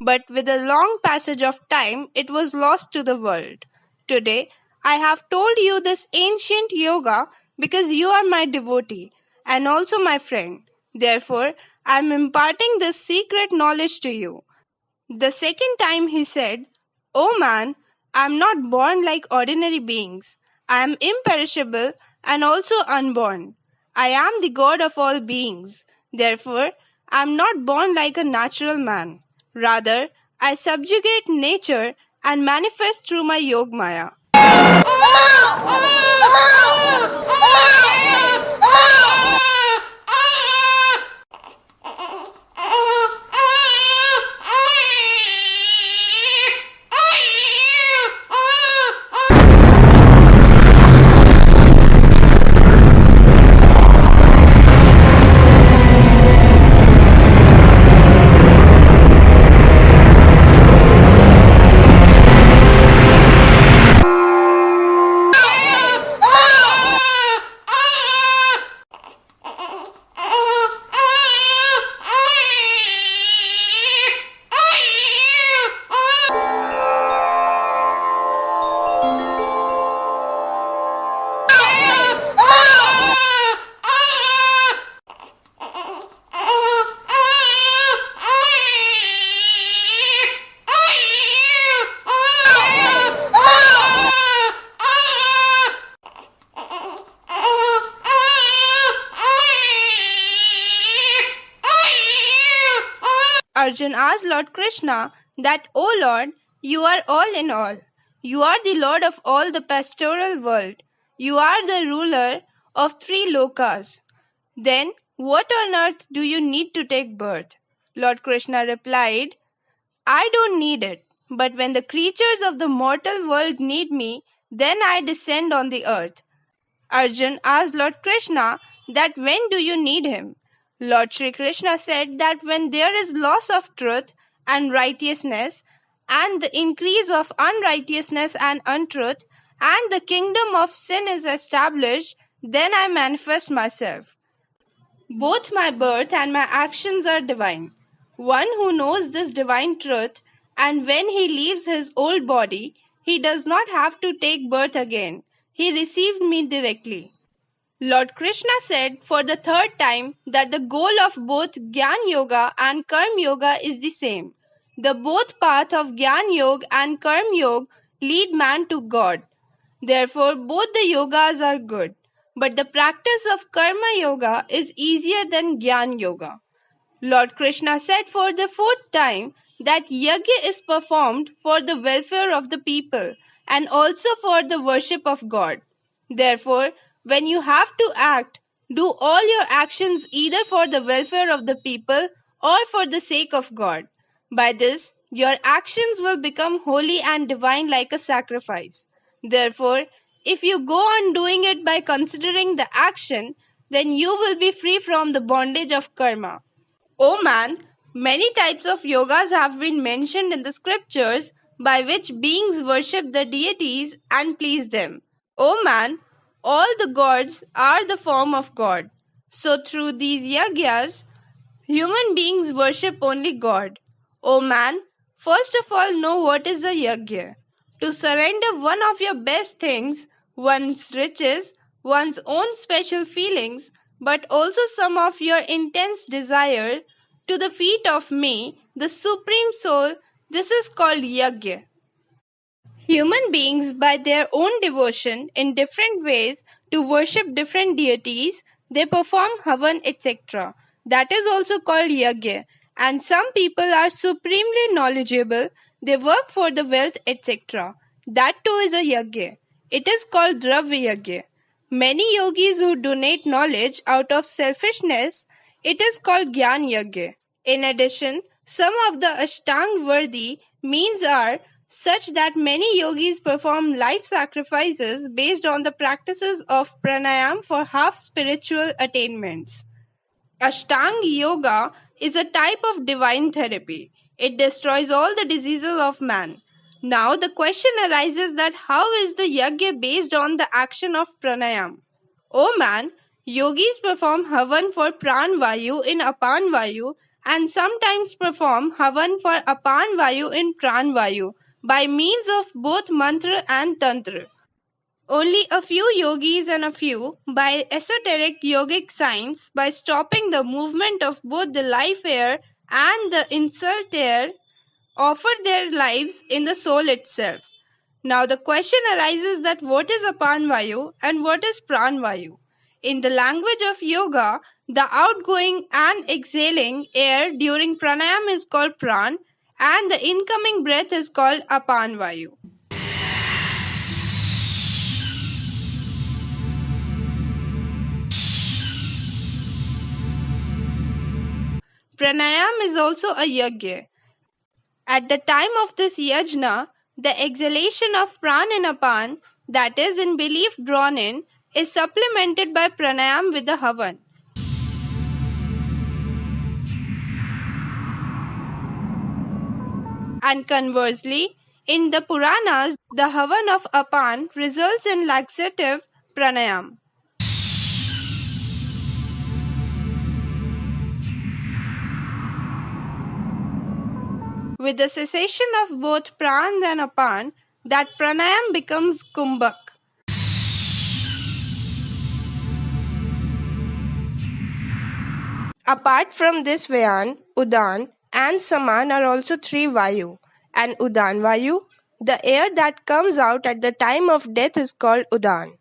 But with a long passage of time, it was lost to the world. Today, I have told you this ancient yoga because you are my devotee and also my friend. Therefore, I am imparting this secret knowledge to you. The second time he said, "O man, I am not born like ordinary beings. I am imperishable and also unborn. I am the God of all beings. Therefore, I am not born like a natural man. Rather, I subjugate nature and manifest through my Yogmaya." Arjun asked Lord Krishna that, "O Lord, you are all in all. You are the Lord of all the pastoral world. You are the ruler of three lokas. Then what on earth do you need to take birth?" Lord Krishna replied, "I don't need it, but when the creatures of the mortal world need me, then I descend on the earth." Arjun asked Lord Krishna that when do you need him? Lord Sri Krishna said that when there is loss of truth and righteousness, and the increase of unrighteousness and untruth, and the kingdom of sin is established, then I manifest myself. Both my birth and my actions are divine. One who knows this divine truth, and when he leaves his old body, he does not have to take birth again. He received me directly. Lord Krishna said for the third time that the goal of both Gyan Yoga and Karma Yoga is the same. The both path of Gyan Yoga and Karma Yoga lead man to God. Therefore, both the yogas are good. But the practice of Karma Yoga is easier than Gyan Yoga. Lord Krishna said for the fourth time that yajna is performed for the welfare of the people and also for the worship of God. Therefore, when you have to act, do all your actions either for the welfare of the people or for the sake of God. By this, your actions will become holy and divine like a sacrifice. Therefore, if you go on doing it by considering the action, then you will be free from the bondage of karma. O man, many types of yogas have been mentioned in the scriptures by which beings worship the deities and please them. O man, all the gods are the form of God. So through these yajnas, human beings worship only God. O man, first of all know what is a yajna. To surrender one of your best things, one's riches, one's own special feelings, but also some of your intense desire, to the feet of me, the Supreme Soul, this is called yajna. Human beings, by their own devotion in different ways to worship different deities, they perform havan, etc. That is also called yajna. And some people are supremely knowledgeable, they work for the wealth, etc. That too is a yajna. It is called dravya yajna. Many yogis who donate knowledge out of selfishness, it is called gyan yajna. In addition, some of the ashtang worthy means are such that many yogis perform life sacrifices based on the practices of pranayam for half spiritual attainments. Ashtanga yoga is a type of divine therapy. It destroys all the diseases of man. Now the question arises that how is the yajna based on the action of pranayam? O man, yogis perform havan for pran vayu in apan vayu and sometimes perform havan for apan vayu in pran vayu by means of both mantra and tantra. Only a few yogis and a few, by esoteric yogic science, by stopping the movement of both the life air and the insult air, offer their lives in the soul itself. Now the question arises that what is apan vayu and what is pran vayu? In the language of yoga, the outgoing and exhaling air during pranayam is called pran and the incoming breath is called apan vayu. Pranayam is also a yajna. At the time of this yajna, the exhalation of pran and apan, that is in belief drawn in, is supplemented by pranayam with the havan. And conversely, in the Puranas, the havan of apan results in laxative pranayam. With the cessation of both pran and apan, that pranayam becomes kumbhak. Apart from this Vyan, Udan and Saman are also three Vayu. And Udan Vayu, the air that comes out at the time of death is called Udan.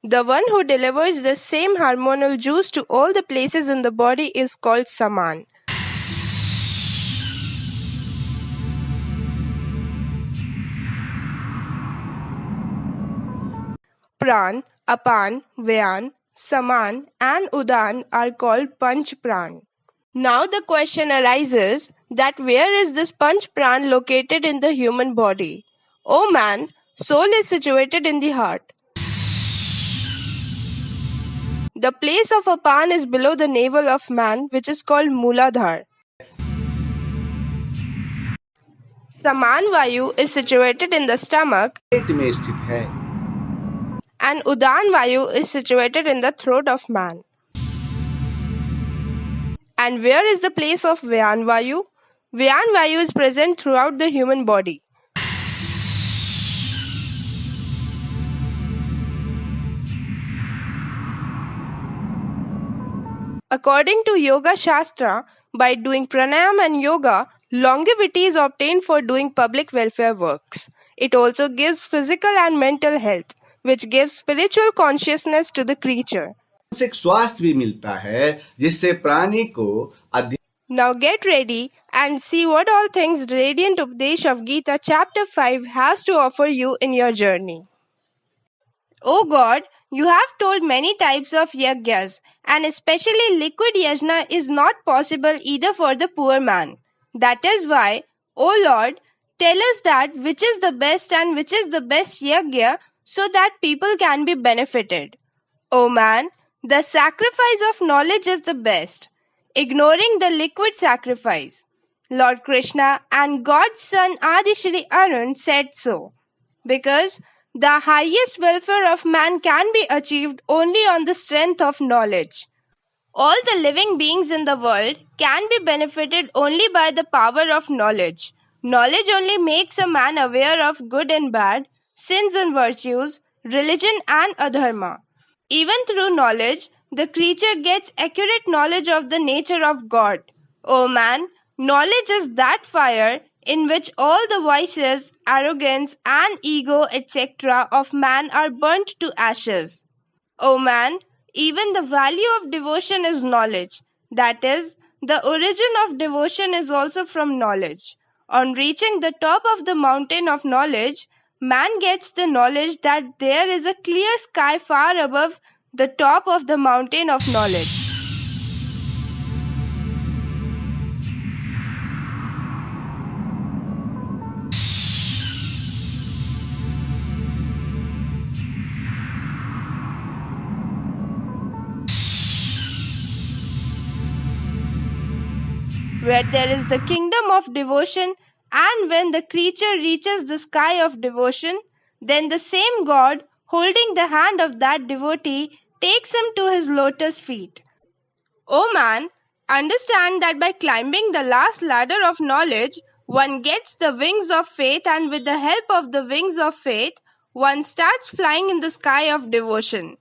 The one who delivers the same hormonal juice to all the places in the body is called Saman. Pran, Apan, Vyan, Saman and Udan are called Panch Pran. Now the question arises that where is this Panch Pran located in the human body? O man, soul is situated in the heart. The place of Apan is below the navel of man, which is called Mooladhar. Saman Vayu is situated in the stomach पेट में स्थित है and Udan Vayu is situated in the throat of man. And where is the place of Vyan Vayu? Vyan Vayu is present throughout the human body. According to Yoga Shastra, by doing pranayam and yoga, longevity is obtained for doing public welfare works. It also gives physical and mental health, which gives spiritual consciousness to the creature. मानसिक स्वास्थ्य भी मिलता है जिससे प्राणी को Now get ready and see what all things Radiant Updesh of Gita chapter 5 has to offer you in your journey. O God, you have told many types of yajnas, and especially liquid yajna is not possible either for the poor man. That is why, O Lord, tell us that which is the best and which is the best yajna so that people can be benefited. O man, the sacrifice of knowledge is the best, ignoring the liquid sacrifice. Lord Krishna and God's son Adi Shri Arun said so, because the highest welfare of man can be achieved only on the strength of knowledge. All the living beings in the world can be benefited only by the power of knowledge. Knowledge only makes a man aware of good and bad, sins and virtues, religion and adharma. Even through knowledge, the creature gets accurate knowledge of the nature of God. O man, knowledge is that fire in which all the vices, arrogance, and ego, etc. of man are burnt to ashes. O man, even the value of devotion is knowledge. That is, the origin of devotion is also from knowledge. On reaching the top of the mountain of knowledge, man gets the knowledge that there is a clear sky far above the top of the mountain of knowledge. where there is the kingdom of devotion, and when the creature reaches the sky of devotion, then the same God, holding the hand of that devotee, takes him to his lotus feet. O man, understand that by climbing the last ladder of knowledge, one gets the wings of faith, and with the help of the wings of faith, one starts flying in the sky of devotion.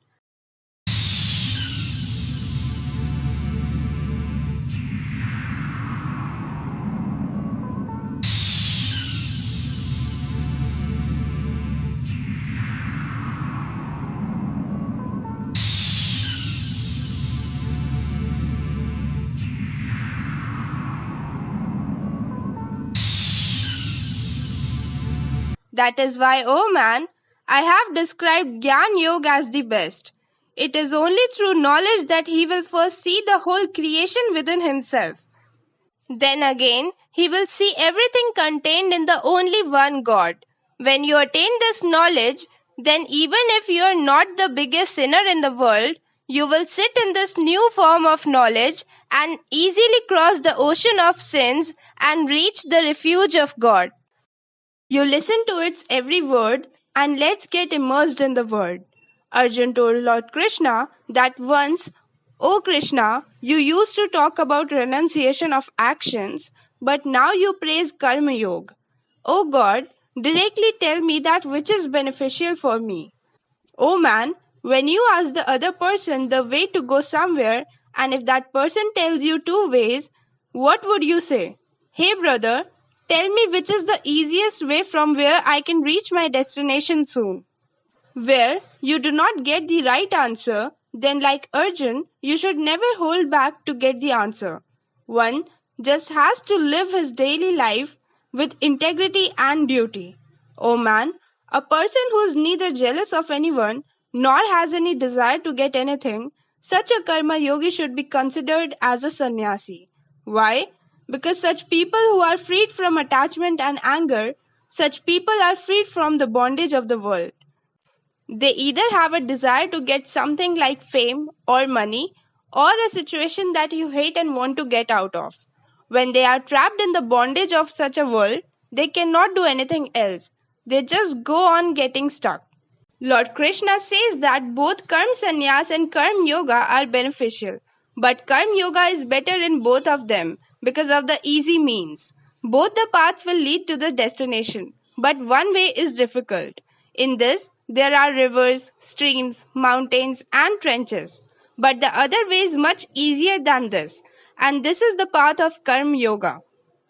That is why, O man, I have described Gyan Yoga as the best. It is only through knowledge that he will first see the whole creation within himself. Then again, he will see everything contained in the only one God. When you attain this knowledge, then even if you are not the biggest sinner in the world, you will sit in this new form of knowledge and easily cross the ocean of sins and reach the refuge of God. You listen to its every word and let's get immersed in the word. Arjun told Lord Krishna that once, "O Krishna, you used to talk about renunciation of actions, but now you praise Karma Yoga. O God, directly tell me that which is beneficial for me." O man, when you ask the other person the way to go somewhere, and if that person tells you two ways, what would you say? "Hey brother, tell me which is the easiest way from where I can reach my destination soon." Where you do not get the right answer, then like Arjun, you should never hold back to get the answer. One just has to live his daily life with integrity and duty. Oh man, a person who is neither jealous of anyone nor has any desire to get anything, such a karma yogi should be considered as a sannyasi. Why? Because such people who are freed from attachment and anger, such people are freed from the bondage of the world. They either have a desire to get something like fame or money, or a situation that you hate and want to get out of. When they are trapped in the bondage of such a world, they cannot do anything else. They just go on getting stuck. Lord Krishna says that both Karma Sannyas and Karma Yoga are beneficial, but Karma Yoga is better in both of them because of the easy means. Both the paths will lead to the destination, but one way is difficult. In this, there are rivers, streams, mountains, and trenches. But the other way is much easier than this, and this is the path of Karma Yoga.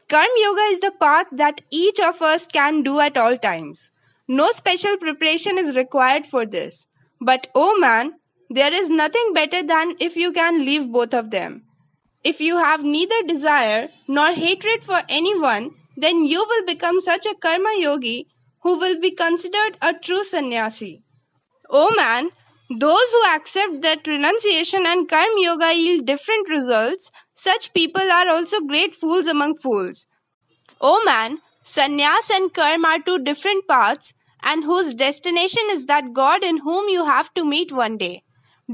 Karma Yoga is the path that each of us can do at all times. No special preparation is required for this. But oh man, there is nothing better than if you can leave both of them. If you have neither desire nor hatred for anyone, then you will become such a karma yogi who will be considered a true sannyasi. Oh man, those who accept that renunciation and karma yoga yield different results, such people are also great fools among fools. Oh man, sannyas and karma are two different paths, and whose destination is that God in whom you have to meet one day.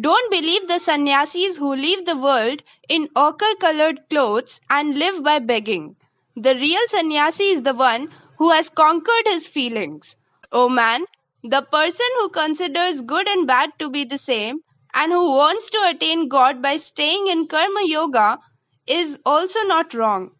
Don't believe the sannyasis who leave the world in ochre-colored clothes and live by begging. The real sannyasi is the one who has conquered his feelings. Oh man, the person who considers good and bad to be the same and who wants to attain God by staying in karma yoga is also not wrong,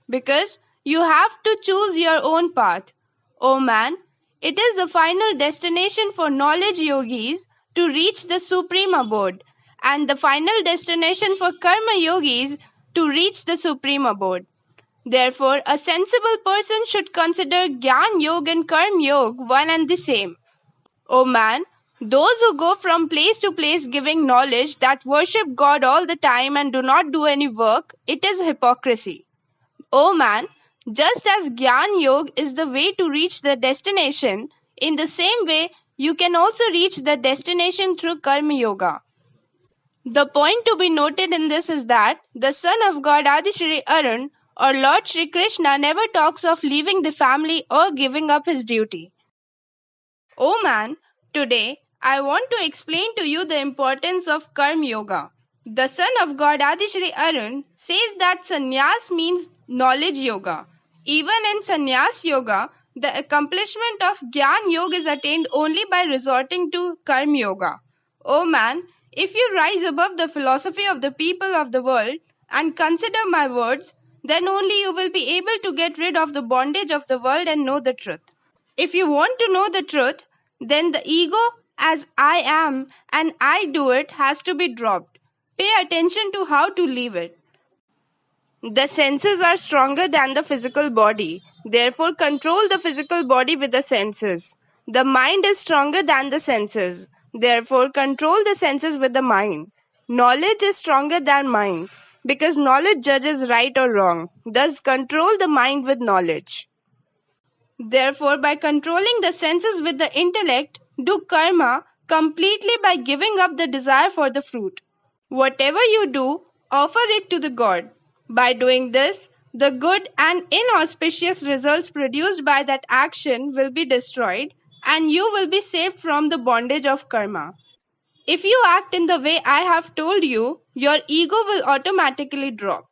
because you have to choose your own path. Oh man, it is the final destination for knowledge yogis to reach the supreme abode, and the final destination for karma yogis to reach the supreme abode. Therefore, a sensible person should consider Gyan Yoga and Karma Yoga one and the same. Oh man, those who go from place to place giving knowledge that worship God all the time and do not do any work, it is hypocrisy. Oh man, just as Gyan Yoga is the way to reach the destination, in the same way, you can also reach the destination through Karma Yoga. The point to be noted in this is that the son of God Adi Shri Arun or Lord Shri Krishna never talks of leaving the family or giving up his duty. Oh man, today I want to explain to you the importance of Karma Yoga. The son of God Adishri Arun says that sannyas means knowledge yoga. Even in sannyas yoga, the accomplishment of Gyan Yoga is attained only by resorting to Karma Yoga. O man, if you rise above the philosophy of the people of the world and consider my words, then only you will be able to get rid of the bondage of the world and know the truth. If you want to know the truth, then the ego as I am and I do it has to be dropped. Pay attention to how to leave it. The senses are stronger than the physical body. Therefore, control the physical body with the senses. The mind is stronger than the senses. Therefore, control the senses with the mind. Knowledge is stronger than mind because knowledge judges right or wrong. Thus, control the mind with knowledge. Therefore, by controlling the senses with the intellect, do karma completely by giving up the desire for the fruit. Whatever you do, offer it to the God. By doing this, the good and inauspicious results produced by that action will be destroyed and you will be saved from the bondage of karma. If you act in the way I have told you, your ego will automatically drop.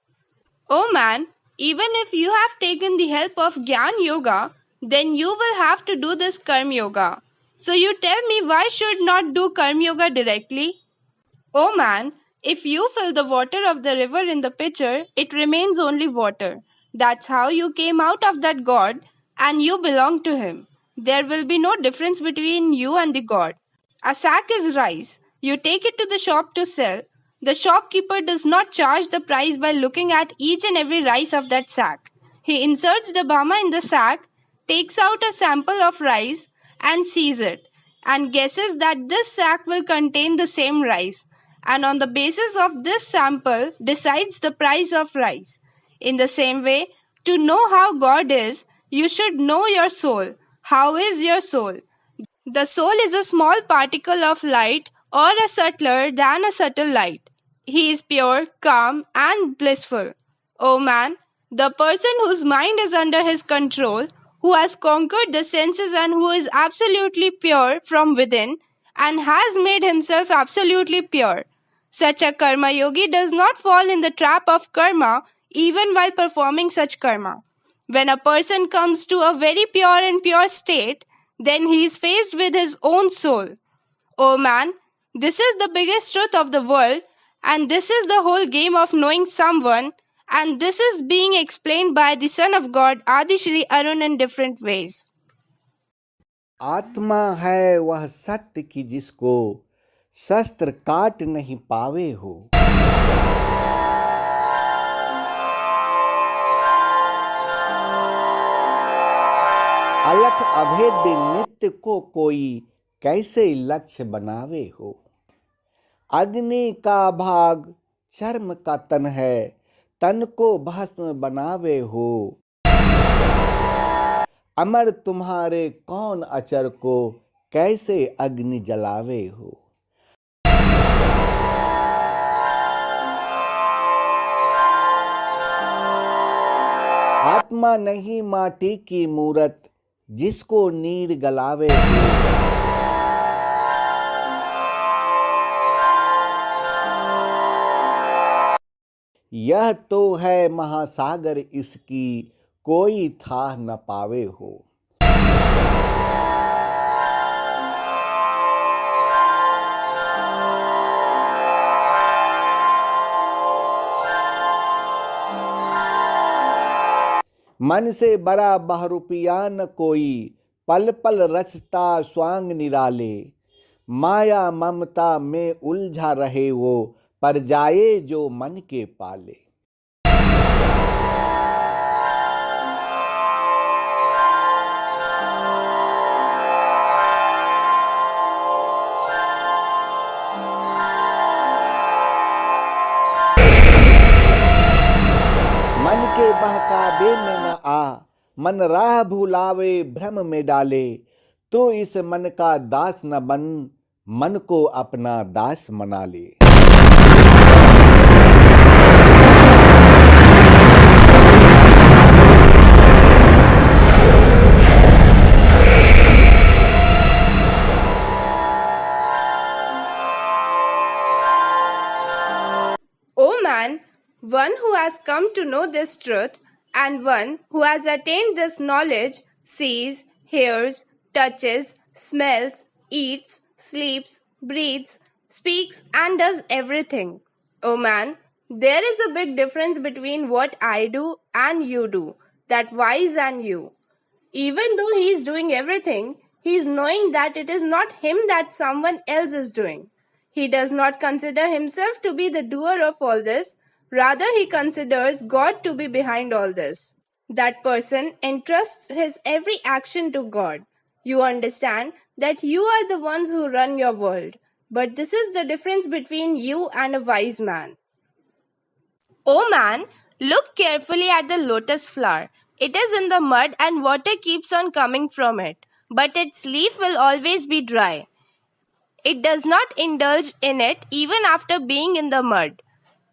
Oh man, even if you have taken the help of Gyan Yoga, then you will have to do this Karma Yoga. So you tell me why should not do Karma Yoga directly? Oh man, if you fill the water of the river in the pitcher, it remains only water. That's how you came out of that God and you belong to him. There will be no difference between you and the God. A sack is rice. You take it to the shop to sell. The shopkeeper does not charge the price by looking at each and every rice of that sack. He inserts the bama in the sack, takes out a sample of rice and sees it, and guesses that this sack will contain the same rice, and on the basis of this sample decides the price of rice. In the same way, to know how God is, you should know your soul. How is your soul? The soul is a small particle of light or a subtler than a subtle light. He is pure, calm and blissful. O man, the person whose mind is under his control, who has conquered the senses and who is absolutely pure from within and has made himself absolutely pure. Such a karma yogi does not fall in the trap of karma even while performing such karma. When a person comes to a very pure and pure state, then he is faced with his own soul. Oh man, this is the biggest truth of the world, and this is the whole game of knowing someone, and this is being explained by the Son of God, Adi Shri Arun, in different ways. आत्मा है वह सत्य की जिसको शस्त्र काट नहीं पावे हो। अलख अभेद्य नित्य को कोई कैसे लक्ष्य बनावे हो। अग्नि का भाग चर्म का तन है, तन को भस्म बनावे हो। अमर तुम्हारे कौन अचर को कैसे अग्नि जलावे हो। आत्मा नहीं माटी की मूरत जिसको नीर गलावे हो। यह तो है महासागर इसकी कोई था न पावे हो। मन से बड़ा बहरूपिया न कोई, पल पल रचता स्वांग निराले। माया ममता में उलझा रहे वो, पर जाए जो मन के पाले। मन के बहकावे में न आ, मन राह भुलावे भ्रम में डाले। तो इस मन का दास न बन, मन को अपना दास मना ले। man, one who has come to know this truth and one who has attained this knowledge, sees, hears, touches, smells, eats, sleeps, breathes, speaks, and does everything. Oh man, there is a big difference between what I do and you do, that wise and you. Even though he is doing everything, he is knowing that it is not him that someone else is doing. He does not consider himself to be the doer of all this, rather he considers God to be behind all this. That person entrusts his every action to God. You understand that you are the ones who run your world, but this is the difference between you and a wise man. Oh man, look carefully at the lotus flower. It is in the mud and water keeps on coming from it, but its leaf will always be dry. It does not indulge in it even after being in the mud.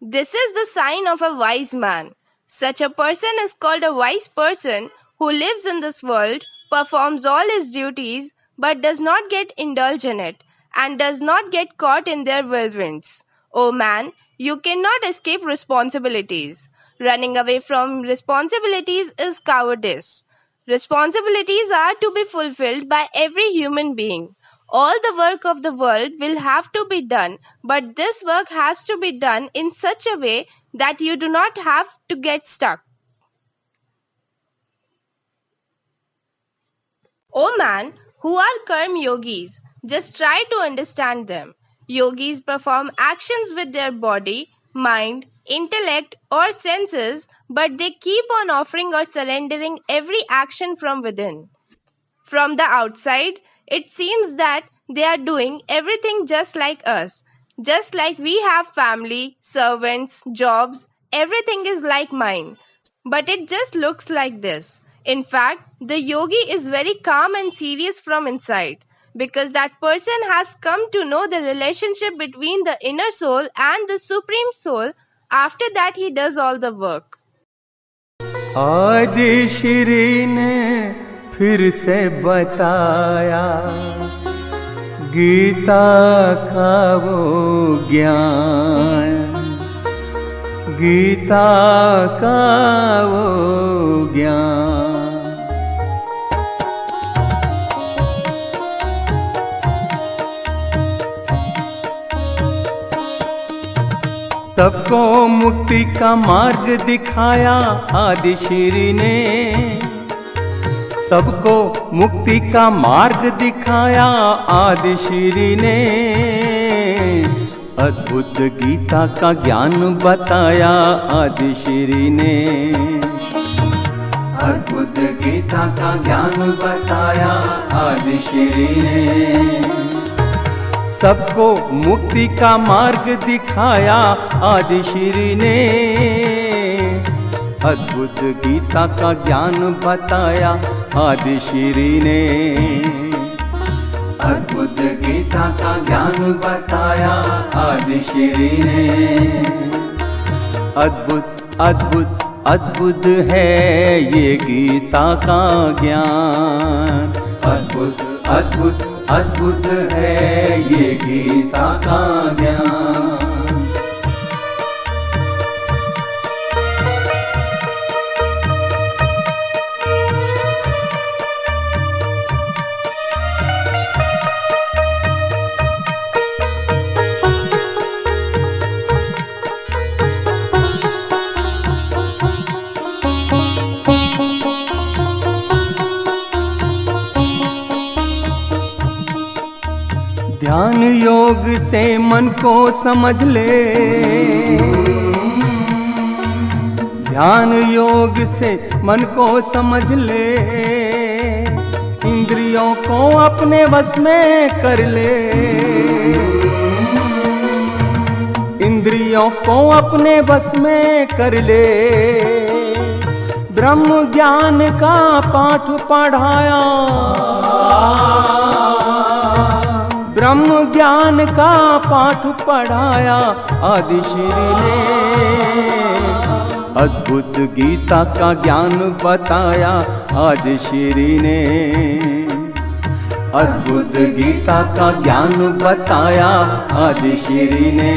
This is the sign of a wise man. Such a person is called a wise person who lives in this world, performs all his duties, but does not get indulged in it, and does not get caught in their whirlwinds. Oh man, you cannot escape responsibilities. Running away from responsibilities is cowardice. Responsibilities are to be fulfilled by every human being. All the work of the world will have to be done, but this work has to be done in such a way that you do not have to get stuck. Oh man, who are karma yogis? Just try to understand them. Yogis perform actions with their body, mind, intellect, or senses, but they keep on offering or surrendering every action from within. From the outside, it seems that they are doing everything just like us. Just like we have family, servants, jobs, everything is like mine. But it just looks like this. In fact, the yogi is very calm and serious from inside, because that person has come to know the relationship between the inner soul and the supreme soul. After that, he does all the work. आदि श्री ने फिर से बताया गीता का वो ज्ञान, गीता का वो ज्ञान। सबको मुक्ति का मार्ग दिखाया आदि श्री ने, सबको मुक्ति का मार्ग दिखाया आदि श्री ने। अद्भुत गीता का ज्ञान बताया आदि श्री ने, अद्भुत गीता का ज्ञान बताया आदि श्री ने। सबको मुक्ति का मार्ग दिखाया आदि श्री ने, अद्भुत गीता का ज्ञान बताया आदि श्री ने, अद्भुत गीता का ज्ञान बताया आदि श्री ने। अद्भुत अद्भुत अद्भुत है ये गीता का ज्ञान, अद्भुत अद्भुत अद्भुत है ये गीता का ज्ञान। ध्यान योग से मन को समझ ले, ध्यान योग से मन को समझ ले, इंद्रियों को अपने वश में कर ले, इंद्रियों को अपने वश में कर ले। ब्रह्म ज्ञान का पाठ पढ़ाया, ब्रह्म ज्ञान का पाठ पढ़ाया आदि श्री ने। अद्भुत गीता का ज्ञान बताया आदि श्री ने, अद्भुत गीता का ज्ञान बताया आदि श्री ने।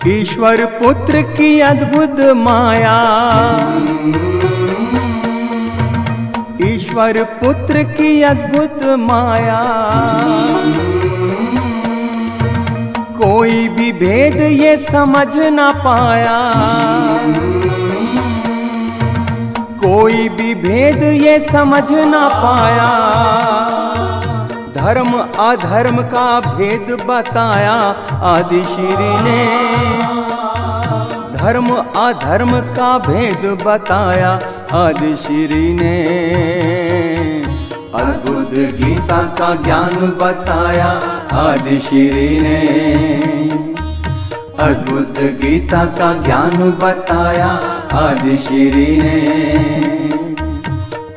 ईश्वर पुत्र की अद्भुत माया, ईश्वर पुत्र की अद्भुत माया, कोई भी भेद ये समझ ना पाया, कोई भी भेद ये समझ ना पाया, धर्म अधर्म का भेद बताया आदि श्री ने, धर्म अधर्म का भेद बताया आदि श्री ने, अद्भुत गीता का ज्ञान बताया आदि श्री ने, अद्भुत गीता का ज्ञान बताया आदि श्री ने।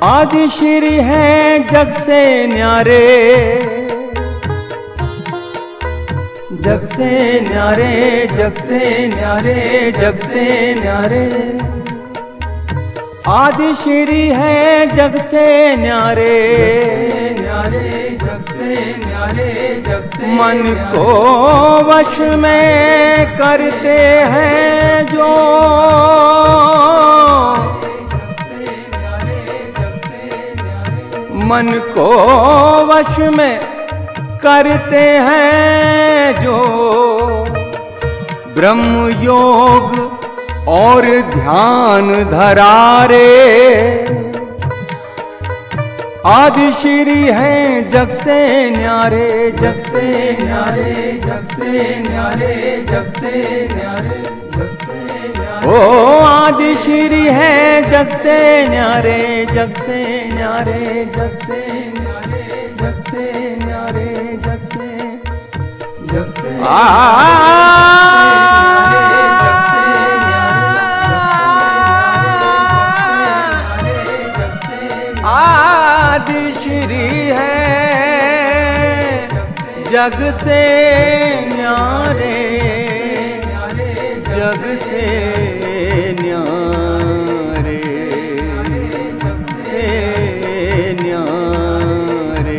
आदि श्री है जग से न्यारे, जग से न्यारे, जग से न्यारे, जग से न्यारे, आदि श्री है जग से न्यारे, न्यारे, जग से न्यारे, जग से मन को वश में करते हैं जो, मन को वश में करते हैं जो, ब्रह्म योग और ध्यान धरारे, आदि श्री है जग से न्यारे, जग से न्यारे, जग से न्यारे, जग से न्यारे, जग से न्यारे, ओ आदि श्री है जग से न्यारे, जग से न्यारे, जग से न्यारे, जग से न्यारे, जग से, जग से आदि श्री है जग से न्यारे, जग से न्यारे, जग से न्यारे।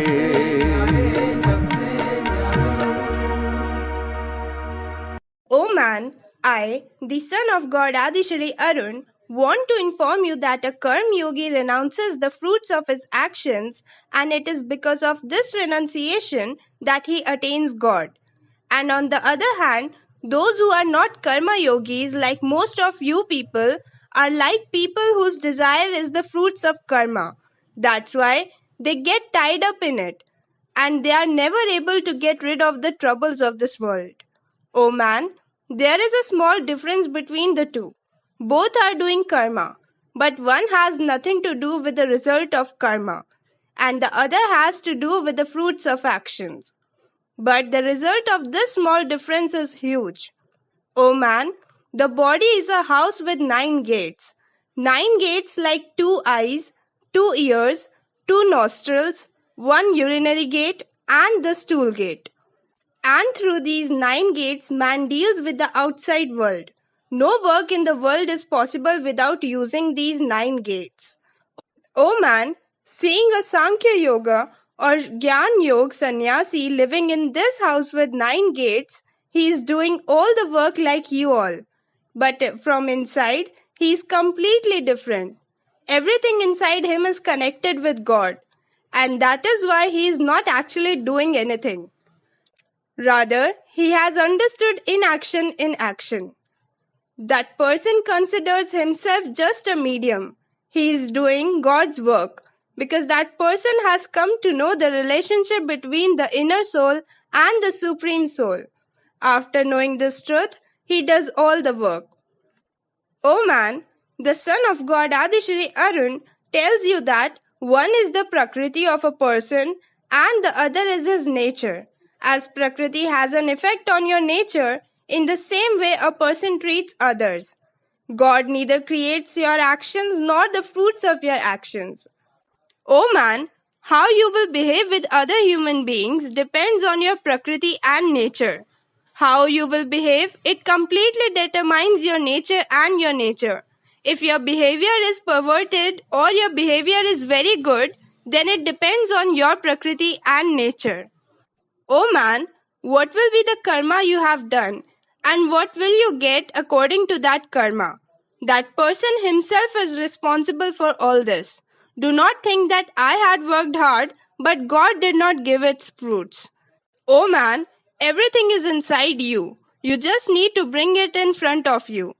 O man, I, the son of God Adi Shri Arun, want to inform you that a Karma Yogi renounces the fruits of his actions, and it is because of this renunciation that he attains God. And on the other hand, those who are not Karma Yogis, like most of you people, are like people whose desire is the fruits of karma. That's why they get tied up in it, and they are never able to get rid of the troubles of this world. Oh man, there is a small difference between the two. Both are doing karma, but one has nothing to do with the result of karma, and the other has to do with the fruits of actions. But the result of this small difference is huge. Oh man, the body is a house with 9 gates. 9 gates like 2 eyes, 2 ears, 2 nostrils, 1 urinary gate, and the stool gate. And through these 9 gates, man deals with the outside world. No work in the world is possible without using these 9 gates. Oh man, seeing a Sankhya Yoga or Gyan Yoga sannyasi living in this house with 9 gates, he is doing all the work like you all. But from inside, he is completely different. Everything inside him is connected with God, and that is why he is not actually doing anything. Rather, he has understood inaction in action. That person considers himself just a medium. He is doing God's work because that person has come to know the relationship between the inner soul and the Supreme Soul. After knowing this truth, he does all the work. Oh man, the son of God Adi Shri Arun tells you that one is the Prakriti of a person and the other is his nature. As Prakriti has an effect on your nature, in the same way a person treats others. God neither creates your actions nor the fruits of your actions. Oh man, how you will behave with other human beings depends on your Prakriti and nature. How you will behave, it completely determines your nature and your nature. If your behavior is perverted or your behavior is very good, then it depends on your Prakriti and nature. Oh man, what will be the karma you have done, And what will you get according to that karma? That person himself is responsible for all this. Do not think that I had worked hard, but God did not give its fruits. Oh man, everything is inside you. You just need to bring it in front of you.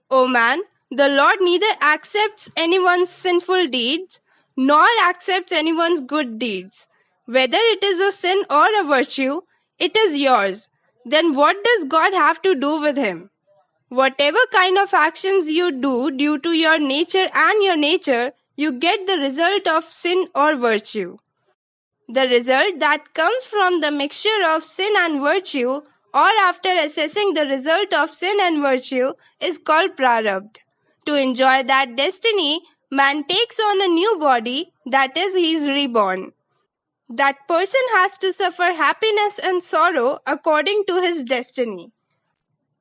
Oh man, the Lord neither accepts anyone's sinful deeds nor accepts anyone's good deeds. Whether it is a sin or a virtue, it is yours. Then what does God have to do with him? Whatever kind of actions you do due to your nature, you get the result of sin or virtue. The result that comes from the mixture of sin and virtue, or after assessing the result of sin and virtue, is called prarabdha. To enjoy that destiny, man takes on a new body, that is, he is reborn. That person has to suffer happiness and sorrow according to his destiny.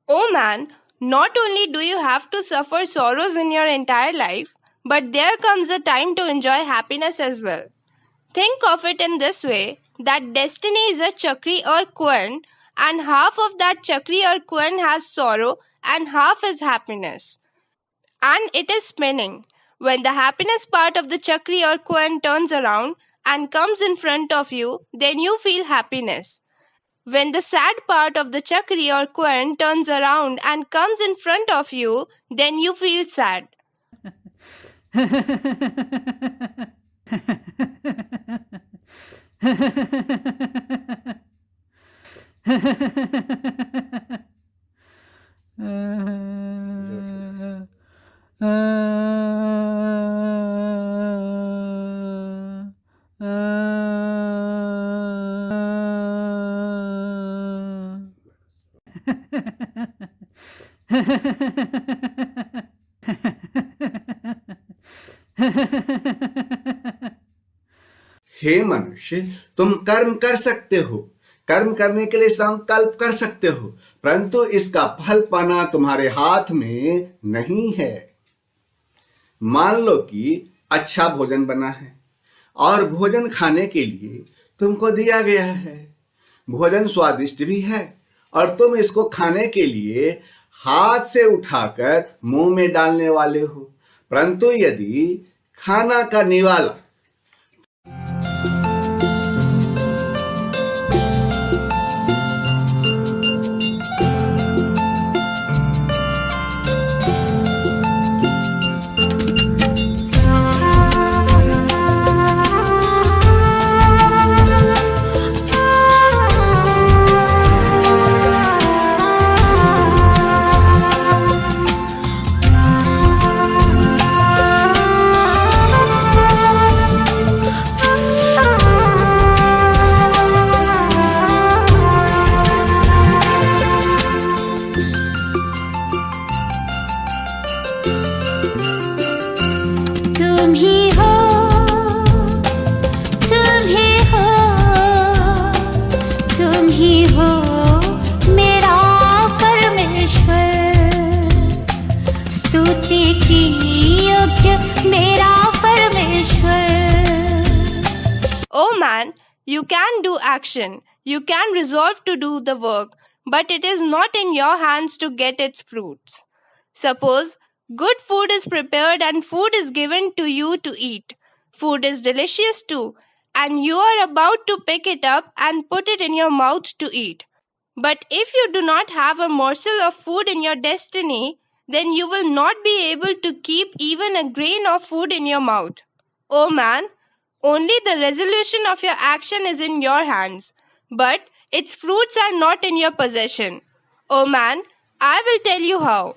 Oh man, not only do you have to suffer sorrows in your entire life, but there comes a time to enjoy happiness as well. Think of it in this way, that destiny is a chakri or coin, and half of that chakri or coin has sorrow and half is happiness. And it is spinning. When the happiness part of the chakri or coin turns around and comes in front of you, then you feel happiness. When the sad part of the chakri or coin turns around and comes in front of you, then you feel sad. हे मनुष्य, तुम कर्म कर सकते हो, कर्म करने के लिए संकल्प कर सकते हो, परंतु इसका फल पाना तुम्हारे हाथ में नहीं है। मान लो कि अच्छा भोजन बना है और भोजन खाने के लिए तुमको दिया गया है। भोजन स्वादिष्ट भी है और तुम इसको खाने के लिए हाथ से उठाकर मुंह में डालने वाले हो, परंतु यदि खाना का निवाला Oh man, you can do action, you can resolve to do the work, but it is not in your hands to get its fruits. Suppose good food is prepared and food is given to you to eat. Food is delicious too, and you are about to pick it up and put it in your mouth to eat. But if you do not have a morsel of food in your destiny, then you will not be able to keep even a grain of food in your mouth. Oh man, only the resolution of your action is in your hands, but its fruits are not in your possession. Oh man, I will tell you how.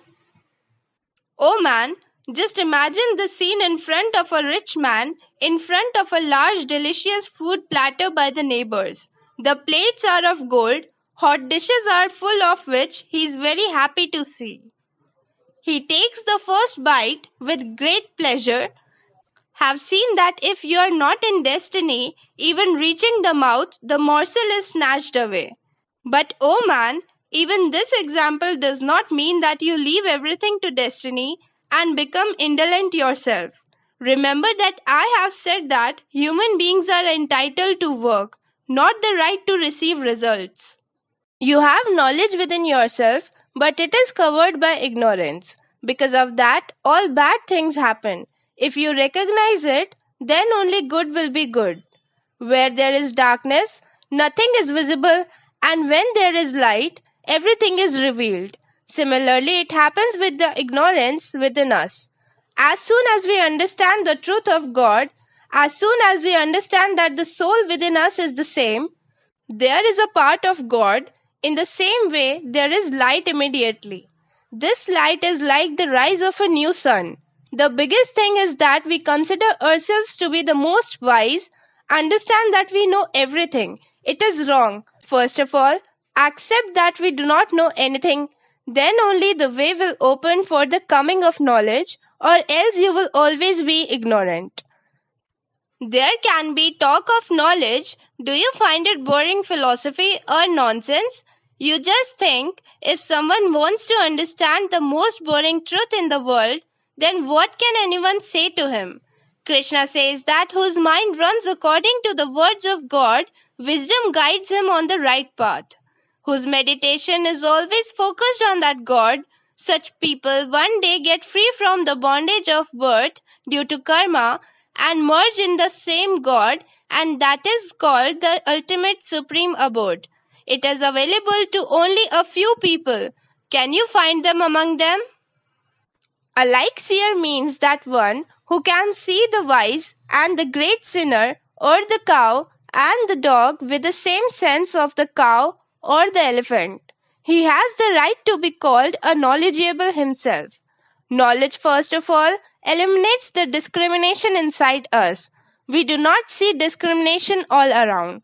Oh man, just imagine the scene in front of a rich man, in front of a large delicious food platter by the neighbors. The plates are of gold, hot dishes are full of which he is very happy to see. He takes the first bite with great pleasure. Have seen that if you are not in destiny, even reaching the mouth, the morsel is snatched away. But oh man, even this example does not mean that you leave everything to destiny and become indolent yourself. Remember that I have said that human beings are entitled to work, not the right to receive results. You have knowledge within yourself, but it is covered by ignorance. Because of that, all bad things happen. If you recognize it, then only good will be good. Where there is darkness, nothing is visible, and when there is light, everything is revealed. Similarly, it happens with the ignorance within us. As soon as we understand the truth of God, as soon as we understand that the soul within us is the same, there is a part of God, in the same way there is light immediately. This light is like the rise of a new sun. The biggest thing is that we consider ourselves to be the most wise, understand that we know everything. It is wrong. First of all, accept that we do not know anything. Then only the way will open for the coming of knowledge, or else you will always be ignorant. There can be talk of knowledge. Do you find it boring philosophy or nonsense? You just think if someone wants to understand the most boring truth in the world, then what can anyone say to him? Krishna says that whose mind runs according to the words of God, wisdom guides him on the right path. Whose meditation is always focused on that God, such people one day get free from the bondage of birth due to karma and merge in the same God, and that is called the ultimate supreme abode. It is available to only a few people. Can you find them among them? A like seer means that one who can see the wise and the great sinner, or the cow and the dog with the same sense of the cow or the elephant. He has the right to be called a knowledgeable himself. Knowledge, first of all, eliminates the discrimination inside us. We do not see discrimination all around.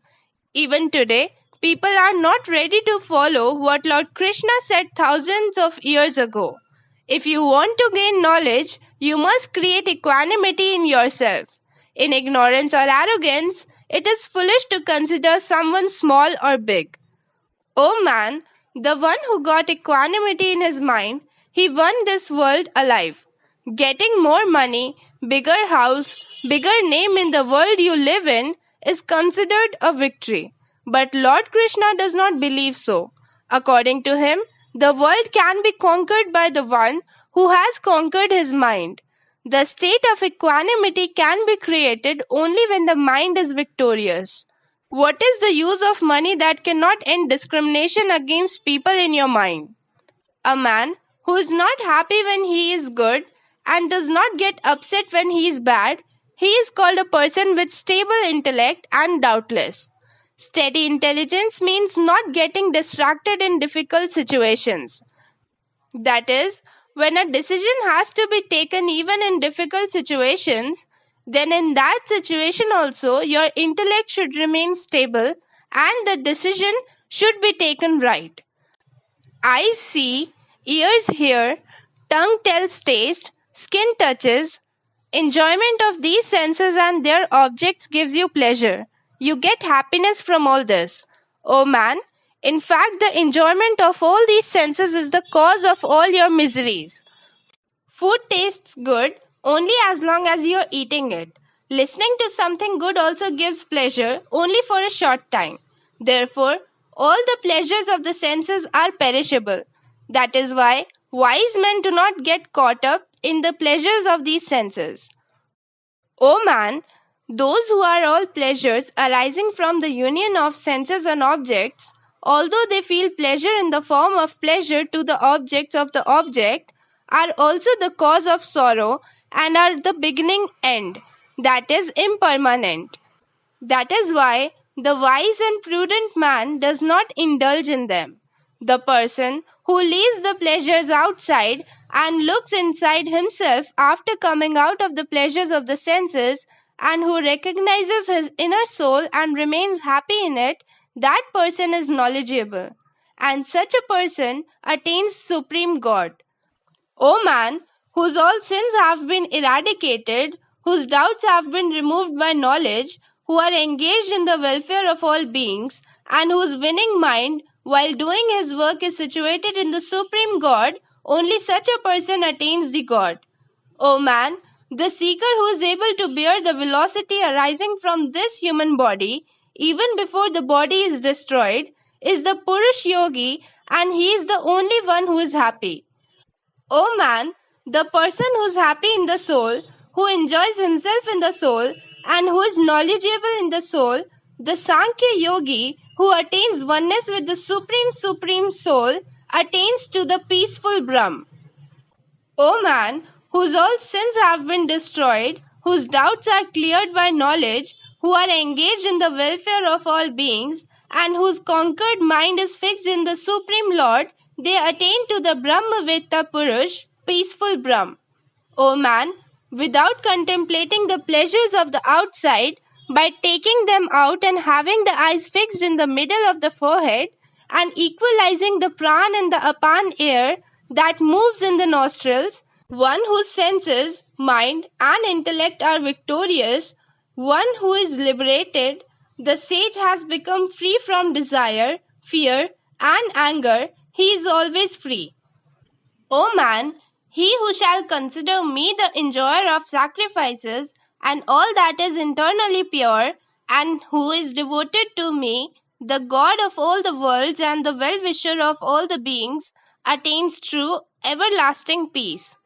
Even today, people are not ready to follow what Lord Krishna said thousands of years ago. If you want to gain knowledge, you must create equanimity in yourself. In ignorance or arrogance, it is foolish to consider someone small or big. O man, the one who got equanimity in his mind, he won this world alive. Getting more money, bigger house, bigger name in the world you live in is considered a victory. But Lord Krishna does not believe so. According to him, the world can be conquered by the one who has conquered his mind. The state of equanimity can be created only when the mind is victorious. What is the use of money that cannot end discrimination against people in your mind? A man who is not happy when he is good and does not get upset when he is bad, he is called a person with stable intellect and doubtless. Steady intelligence means not getting distracted in difficult situations. That is, when a decision has to be taken even in difficult situations, then in that situation also your intellect should remain stable and the decision should be taken right. Eyes see, ears hear, tongue tells taste, skin touches. Enjoyment of these senses and their objects gives you pleasure. You get happiness from all this. O man, in fact, the enjoyment of all these senses is the cause of all your miseries. Food tastes good only as long as you are eating it. Listening to something good also gives pleasure only for a short time. Therefore, all the pleasures of the senses are perishable. That is why wise men do not get caught up in the pleasures of these senses. O man, those who are all pleasures arising from the union of senses and objects, although they feel pleasure in the form of pleasure to the objects of the object, are also the cause of sorrow and are the beginning end, that is impermanent. That is why the wise and prudent man does not indulge in them. The person who leaves the pleasures outside and looks inside himself after coming out of the pleasures of the senses and who recognizes his inner soul and remains happy in it, that person is knowledgeable. And such a person attains supreme God. O man, whose all sins have been eradicated, whose doubts have been removed by knowledge, who are engaged in the welfare of all beings, and whose winning mind, while doing his work, is situated in the Supreme God, only such a person attains the God. O man, the seeker who is able to bear the velocity arising from this human body, even before the body is destroyed, is the Purush Yogi, and he is the only one who is happy. Oh man, the person who is happy in the soul, who enjoys himself in the soul, and who is knowledgeable in the soul, the Sankhya yogi who attains oneness with the supreme soul, attains to the peaceful Brahm. O man, whose all sins have been destroyed, whose doubts are cleared by knowledge, who are engaged in the welfare of all beings, and whose conquered mind is fixed in the Supreme Lord, they attain to the Brahmavetta Purush, peaceful Brahm. O man, without contemplating the pleasures of the outside, by taking them out and having the eyes fixed in the middle of the forehead, and equalizing the pran and the apan air that moves in the nostrils, one whose senses, mind, and intellect are victorious, one who is liberated, the sage has become free from desire, fear, and anger. He is always free. O man, he who shall consider me the enjoyer of sacrifices and all that is internally pure, and who is devoted to me, the God of all the worlds and the well-wisher of all the beings, attains true, everlasting peace.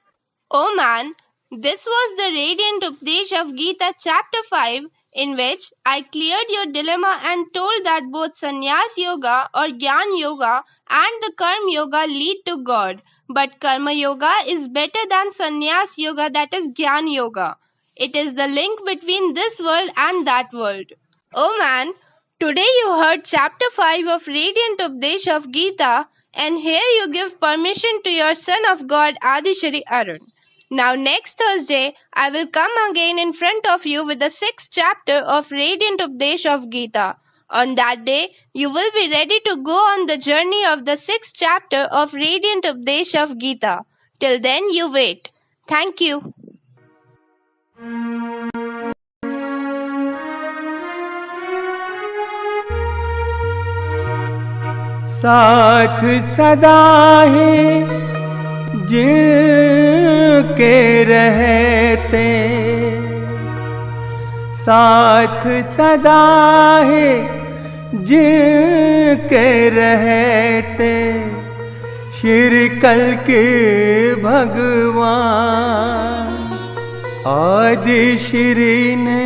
O man, this was the radiant Updesh of Gita chapter 5, in which I cleared your dilemma and told that both Sannyas Yoga or Gyan Yoga and the Karma Yoga lead to God. But Karma Yoga is better than Sannyas Yoga, that is Gyan Yoga. It is the link between this world and that world. Oh man, today you heard chapter 5 of Radiant Updesh of Gita, and here you give permission to your son of God Adishari Arun. Now next Thursday, I will come again in front of you with the 6th chapter of Radiant Updesh of Gita. On that day, you will be ready to go on the journey of the 6th chapter of Radiant Updesh of Gita. Till then, you wait. Thank you. साथ सदा है जिनके रहते, साथ सदा है जिनके रहते, श्री कल के भगवान आदि श्री ने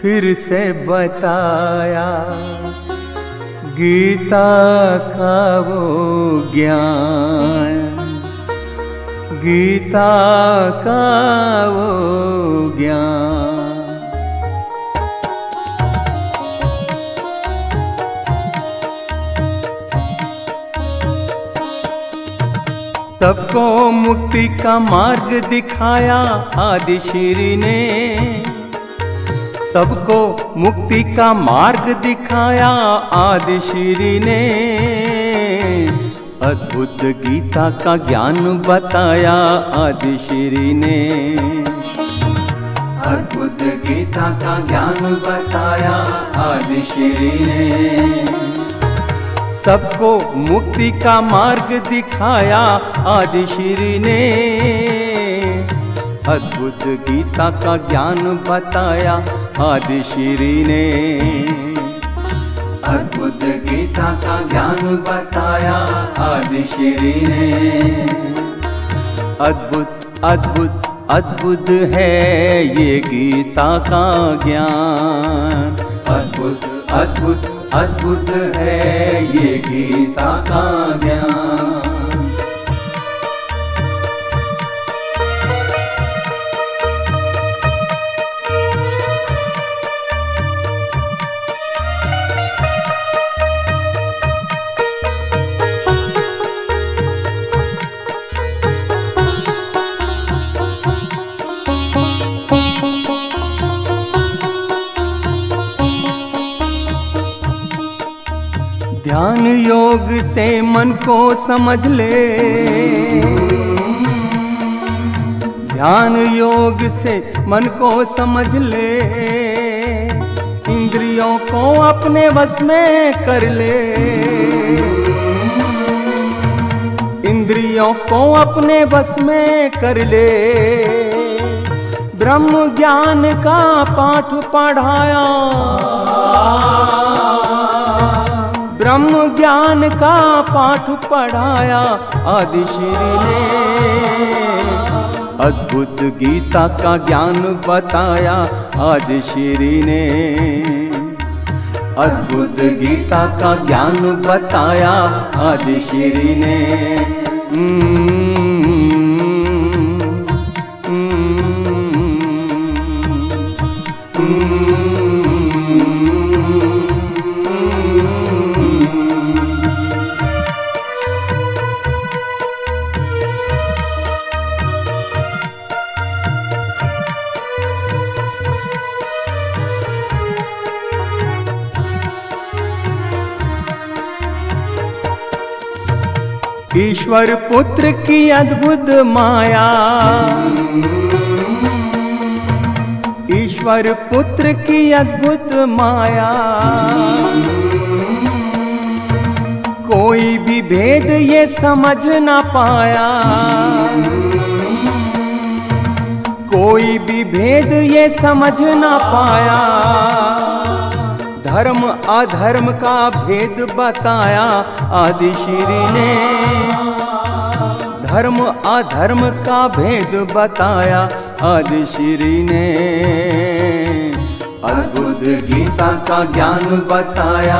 फिर से बताया गीता का वो ज्ञान, गीता का वो ज्ञान। सबको मुक्ति का मार्ग दिखाया आदि श्री ने, सबको मुक्ति का मार्ग दिखाया आदि श्री ने, अद्भुत गीता का ज्ञान बताया आदि श्री ने, अद्भुत गीता का ज्ञान बताया आदि श्री ने, सबको मुक्ति का मार्ग दिखाया आदि श्री ने, अद्भुत गीता का ज्ञान बताया आदि श्री ने, अद्भुत गीता का ज्ञान बताया आदि श्री ने। अद्भुत अद्भुत अद्भुत है ये गीता का ज्ञान, अद्भुत अद्भुत अद्भुत है ये गीता का ज्ञान। ध्यान योग से मन को समझ ले, ध्यान योग से मन को समझ ले, इंद्रियों को अपने वश में कर ले, इंद्रियों को अपने वश में कर ले, ब्रह्म ज्ञान का पाठ पढ़ाया, ब्रह्म ज्ञान का पाठ पढ़ाया आदि श्री ने, अद्भुत गीता का ज्ञान बताया आदि श्री ने, अद्भुत गीता का ज्ञान बताया आदि श्री ने। ईश्वर पुत्र की अद्भुत माया, ईश्वर पुत्र की अद्भुत माया, कोई भी भेद ये समझ ना पाया, कोई भी भेद ये समझ ना पाया, धर्म अधर्म का भेद बताया आदि श्री ने, धर्म अधर्म का भेद बताया आदि श्री ने, अद्भुत गीता का ज्ञान बताया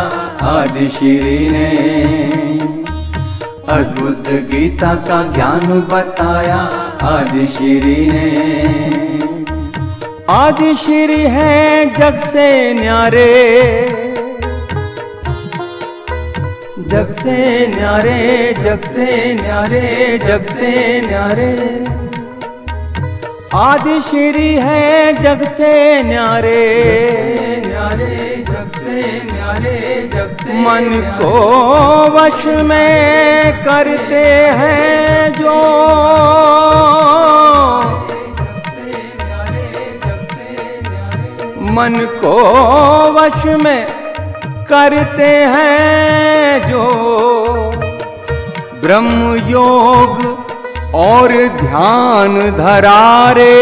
आदि श्री ने, अद्भुत गीता का ज्ञान बताया आदि श्री ने। आदि श्री है जग से न्यारे, जग से न्यारे, जग से न्यारे, जग से न्यारे, आदि श्री है जग से न्यारे, न्यारे, जग से न्यारे, जग से मन को वश में करते हैं जो, मन को वश में करते हैं जो, ब्रह्म योग और ध्यान धरारे,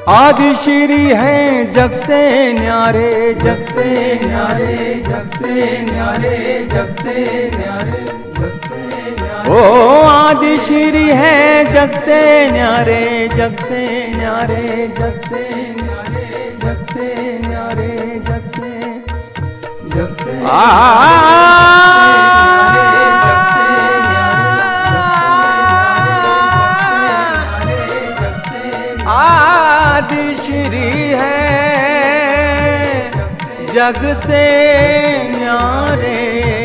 आदि श्री हैं जग से न्यारे, जग से न्यारे, जग से न्यारे, जग से न्यारे, जग से न्यारे। ओ आदि श्री है जग से न्यारे, जग से न्यारे, जग से न्यारे, जग से न्यारे, जग से, जग से आदि श्री है जग से न्यारे।